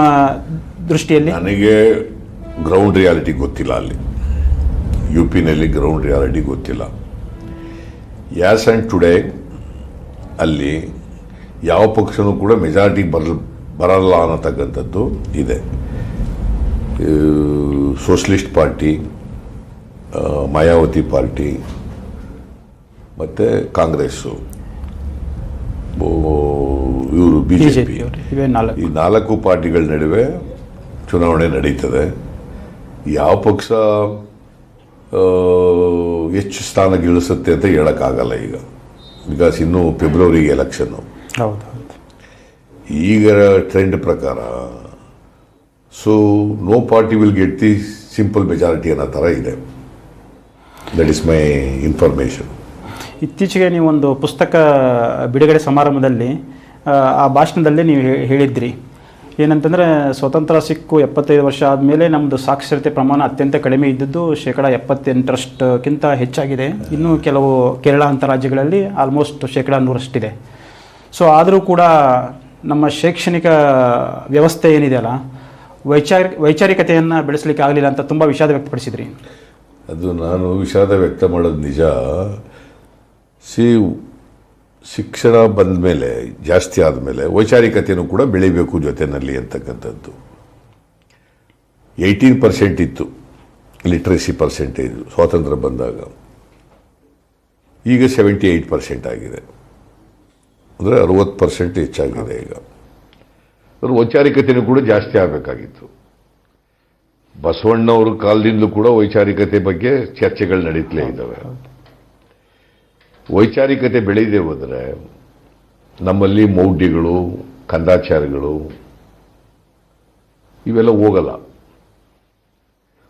A: ದೃಷ್ಟಿಯಲ್ಲಿ?
B: ನನಗೆ ಗ್ರೌಂಡ್ ರಿಯಾಲಿಟಿ ಗೊತ್ತಿಲ್ಲ. ಅಲ್ಲಿ UPನಲ್ಲಿ ಗ್ರೌಂಡ್ ರಿಯಾಲಿಟಿ ಗೊತ್ತಿಲ್ಲ. ಯಾಸ್ ಆ್ಯಂಡ್ ಟುಡೇ ಅಲ್ಲಿ ಯಾವ ಪಕ್ಷನೂ ಕೂಡ ಮೆಜಾರಿಟಿ ಬರಲ್ಲ ಅನ್ನತಕ್ಕಂಥದ್ದು ಇದೆ. ಸೋಷಲಿಸ್ಟ್ ಪಾರ್ಟಿ, ಮಾಯಾವತಿ ಪಾರ್ಟಿ ಮತ್ತು ಕಾಂಗ್ರೆಸ್ಸು ಬಿಜೆಪಿ.
A: ಇವೇ
B: ಈ 4 ಪಾರ್ಟಿಗಳ ನಡುವೆ ಚುನಾವಣೆ ನಡೀತದೆ. ಯಾವ ಪಕ್ಷ ಹೆಚ್ಚು ಸ್ಥಾನ ಗಳಿಸುತ್ತೆ ಅಂತ ಹೇಳಕ್ಕಾಗಲ್ಲ ಈಗ, ಬಿಕಾಸ್ ಇನ್ನು ಫೆಬ್ರವರಿಗೆ ಎಲೆಕ್ಷನ್ನು.
A: ಹೌದು.
B: ಈಗ ಟ್ರೆಂಡ್ ಪ್ರಕಾರ so no party will get the simple majority ಅನ್ನೋ ಥರ ಇದೆ. That is my information.
A: ಇತ್ತೀಚೆಗೆ ನೀವೊಂದು ಪುಸ್ತಕ ಬಿಡುಗಡೆ ಸಮಾರಂಭದಲ್ಲಿ ಆ ಭಾಷಣದಲ್ಲಿ ನೀವು ಹೇಳಿದ್ರಿ ಏನಂತಂದರೆ, ಸ್ವತಂತ್ರ ಸಿಕ್ಕು 75 ವರ್ಷ ಆದಮೇಲೆ ನಮ್ಮದು ಸಾಕ್ಷರತೆ ಪ್ರಮಾಣ ಅತ್ಯಂತ ಕಡಿಮೆ ಇದ್ದದ್ದು 78%ಕ್ಕಿಂತ ಹೆಚ್ಚಾಗಿದೆ. ಇನ್ನು ಕೆಲವು ಕೇರಳ ಅಂಥ ರಾಜ್ಯಗಳಲ್ಲಿ ಆಲ್ಮೋಸ್ಟ್ 100%. ಸೊ ಆದರೂ ಕೂಡ ನಮ್ಮ ಶೈಕ್ಷಣಿಕ ವ್ಯವಸ್ಥೆ ಏನಿದೆಯಲ್ಲ, ವೈಚಾರಿಕತೆಯನ್ನು ಬೆಳೆಸಲಿಕ್ಕೆ ಆಗಲಿಲ್ಲ ಅಂತ ತುಂಬ ವಿಷಾದ ವ್ಯಕ್ತಪಡಿಸಿದ್ರಿ.
B: ಅದು ನಾನು ವಿಷಾದ ವ್ಯಕ್ತ ಮಾಡೋದು ನಿಜ. ಶಿಕ್ಷಣ ಬಂದ ಮೇಲೆ, ಜಾಸ್ತಿ ಆದಮೇಲೆ ವೈಚಾರಿಕತೆಯೂ ಕೂಡ ಬೆಳಿಬೇಕು ಜೊತೆಯಲ್ಲಿ ಅಂತಕ್ಕಂಥದ್ದು. 18% ಇತ್ತು ಲಿಟ್ರಸಿ ಪರ್ಸೆಂಟೇಜ್ ಸ್ವಾತಂತ್ರ್ಯ ಬಂದಾಗ, ಈಗ 78% ಆಗಿದೆ. ಅಂದರೆ 60% ಹೆಚ್ಚಾಗಿದೆ. ಈಗ ಅದ್ರ ವೈಚಾರಿಕತೆಯೂ ಕೂಡ ಜಾಸ್ತಿ ಆಗಬೇಕಾಗಿತ್ತು. ಬಸವಣ್ಣವ್ರ ಕಾಲದಿಂದಲೂ ಕೂಡ ವೈಚಾರಿಕತೆ ಬಗ್ಗೆ ಚರ್ಚೆಗಳು ನಡೀತಲೇ ಇದ್ದಾವೆ. ವೈಚಾರಿಕತೆ ಬೆಳೆಯದೆ ಹೋದರೆ ನಮ್ಮಲ್ಲಿ ಮೌಢ್ಯಗಳು, ಕಂದಾಚಾರಗಳು ಇವೆಲ್ಲ ಹೋಗಲ್ಲ.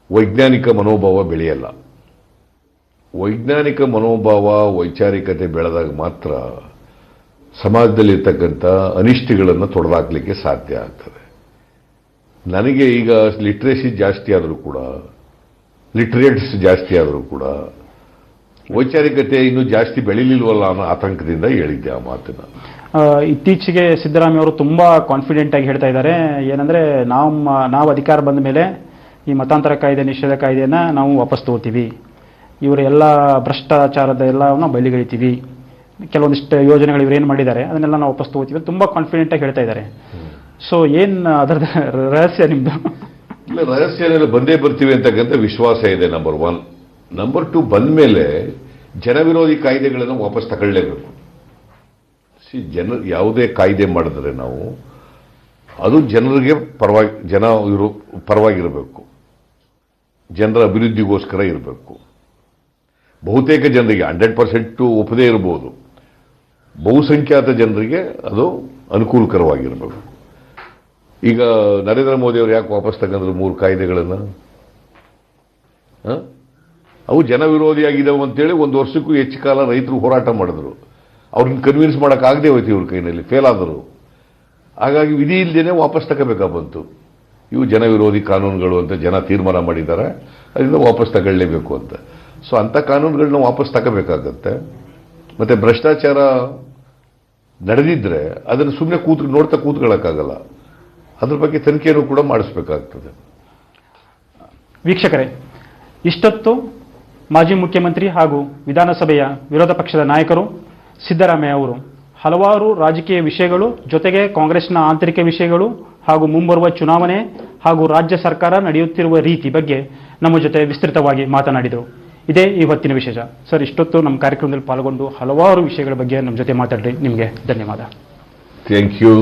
B: ವೈಜ್ಞಾನಿಕ ಮನೋಭಾವ ಬೆಳೆಯಲ್ಲ. ವೈಜ್ಞಾನಿಕ ಮನೋಭಾವ, ವೈಚಾರಿಕತೆ ಬೆಳೆದಾಗ ಮಾತ್ರ ಸಮಾಜದಲ್ಲಿರ್ತಕ್ಕಂಥ ಅನಿಷ್ಟಗಳನ್ನು ತೊಡೆದಾಕಲಿಕ್ಕೆ ಸಾಧ್ಯ ಆಗ್ತದೆ. ನನಗೆ ಈಗ ಲಿಟ್ರೇಸಿ ಜಾಸ್ತಿ ಆದರೂ ಕೂಡ, ಲಿಟ್ರೇಟ್ಸ್ ಜಾಸ್ತಿ ಆದರೂ ಕೂಡ ವೈಚಾರಿಕತೆ ಇನ್ನೂ ಜಾಸ್ತಿ ಬೆಳಿಲಿಲ್ವಲ್ಲ ಅನ್ನೋ ಆತಂಕದಿಂದ ಹೇಳಿದ್ದೆ ಆ ಮಾತನ್ನ.
A: ಇತ್ತೀಚೆಗೆ ಸಿದ್ದರಾಮಯ್ಯ ಅವರು ತುಂಬ ಕಾನ್ಫಿಡೆಂಟ್ ಆಗಿ ಹೇಳ್ತಾ ಇದ್ದಾರೆ, ಏನಂದರೆ ನಾವು ಅಧಿಕಾರ ಬಂದ ಮೇಲೆ ಈ ಮತಾಂತರ ಕಾಯ್ದೆ, ನಿಷೇಧ ಕಾಯ್ದೆಯನ್ನು ನಾವು ವಾಪಸ್ ತಗೋತೀವಿ, ಇವರ ಎಲ್ಲ ಭ್ರಷ್ಟಾಚಾರದ ಎಲ್ಲವನ್ನು ಬಯಲಿಗೆಳಿತೀವಿ, ಕೆಲವೊಂದಿಷ್ಟು ಯೋಜನೆಗಳು ಇವರು ಏನು ಮಾಡಿದ್ದಾರೆ ಅದನ್ನೆಲ್ಲ ನಾವು ವಾಪಸ್ ತಗೋತೀವಿ, ತುಂಬ ಕಾನ್ಫಿಡೆಂಟ್ ಆಗಿ ಹೇಳ್ತಾ ಇದ್ದಾರೆ. ಸೊ ಏನು ಅದರದ ರಹಸ್ಯ ನಿಮ್ಮದು?
B: ಇಲ್ಲ, ರಹಸ್ಯ ಬಂದೇ ಬರ್ತೀವಿ ಅಂತಕ್ಕಂಥ ವಿಶ್ವಾಸ ಇದೆ. ನಂಬರ್ 1. ನಂಬರ್ 2, ಬಂದ ಮೇಲೆ ಜನವಿರೋಧಿ ಕಾಯ್ದೆಗಳನ್ನು ವಾಪಸ್ ತಗೊಳ್ಳೇಬೇಕು. ಯಾವುದೇ ಕಾಯ್ದೆ ಮಾಡಿದ್ರೆ ನಾವು ಅದು ಜನರಿಗೆ ಪರವಾಗಿರಬೇಕು, ಜನರ ಅಭಿವೃದ್ಧಿಗೋಸ್ಕರ ಇರಬೇಕು. ಬಹುತೇಕ ಜನರಿಗೆ 100% ಒಪ್ಪದೇ ಇರಬಹುದು, ಬಹುಸಂಖ್ಯಾತ ಜನರಿಗೆ ಅದು ಅನುಕೂಲಕರವಾಗಿರಬೇಕು. ಈಗ ನರೇಂದ್ರ ಮೋದಿ ಅವರು ಯಾಕೆ ವಾಪಸ್ ತಗೊಂಡ್ರು 3 ಕಾಯ್ದೆಗಳನ್ನು? ಅವು ಜನವಿರೋಧಿಯಾಗಿದ್ದಾವೆ ಅಂತೇಳಿ 1 ವರ್ಷಕ್ಕೂ ಹೆಚ್ಚು ಕಾಲ ರೈತರು ಹೋರಾಟ ಮಾಡಿದ್ರು. ಅವ್ರನ್ನ ಕನ್ವಿನ್ಸ್ ಮಾಡೋಕ್ಕಾಗದೆ ಹೋಯ್ತು ಇವ್ರ ಕೈನಲ್ಲಿ, ಫೇಲ್ ಆದರು. ಹಾಗಾಗಿ ವಿಧಿ ಇಲ್ಲದೇನೆ ವಾಪಸ್ ತಗೋಬೇಕಾ ಬಂತು. ಇವು ಜನವಿರೋಧಿ ಕಾನೂನುಗಳು ಅಂತ ಜನ ತೀರ್ಮಾನ ಮಾಡಿದ್ದಾರೆ, ಅದರಿಂದ ವಾಪಸ್ ತಗೊಳ್ಳೇಬೇಕು ಅಂತ. ಸೊ ಅಂಥ ಕಾನೂನುಗಳನ್ನ ವಾಪಸ್ ತಗೋಬೇಕಾಗತ್ತೆ. ಮತ್ತೆ ಭ್ರಷ್ಟಾಚಾರ ನಡೆದಿದ್ರೆ ಅದನ್ನು ಸುಮ್ಮನೆ ನೋಡ್ತಾ ಕೂತ್ಕೊಳ್ಳೋಕ್ಕಾಗಲ್ಲ, ಅದ್ರ ಬಗ್ಗೆ ತನಿಖೆಯನ್ನು ಕೂಡ ಮಾಡಿಸ್ಬೇಕಾಗ್ತದೆ.
A: ವೀಕ್ಷಕರೇ, ಇಷ್ಟೊತ್ತು ಮಾಜಿ ಮುಖ್ಯಮಂತ್ರಿ ಹಾಗೂ ವಿಧಾನಸಭೆಯ ವಿರೋಧ ಪಕ್ಷದ ನಾಯಕರು ಸಿದ್ದರಾಮಯ್ಯ ಅವರು ಹಲವಾರು ರಾಜಕೀಯ ವಿಷಯಗಳು, ಜೊತೆಗೆ ಕಾಂಗ್ರೆಸ್ನ ಆಂತರಿಕ ವಿಷಯಗಳು ಹಾಗೂ ಮುಂಬರುವ ಚುನಾವಣೆ ಹಾಗೂ ರಾಜ್ಯ ಸರ್ಕಾರ ನಡೆಯುತ್ತಿರುವ ರೀತಿ ಬಗ್ಗೆ ನಮ್ಮ ಜೊತೆ ವಿಸ್ತೃತವಾಗಿ ಮಾತನಾಡಿದರು. ಇದೇ ಇವತ್ತಿನ ವಿಶೇಷ. ಸರ್, ಇಷ್ಟೊತ್ತು ನಮ್ಮ ಕಾರ್ಯಕ್ರಮದಲ್ಲಿ ಪಾಲ್ಗೊಂಡು ಹಲವಾರು ವಿಷಯಗಳ ಬಗ್ಗೆ ನಮ್ಮ ಜೊತೆ ಮಾತಾಡ್ರಿ. ನಿಮಗೆ ಧನ್ಯವಾದ.
B: Thank you.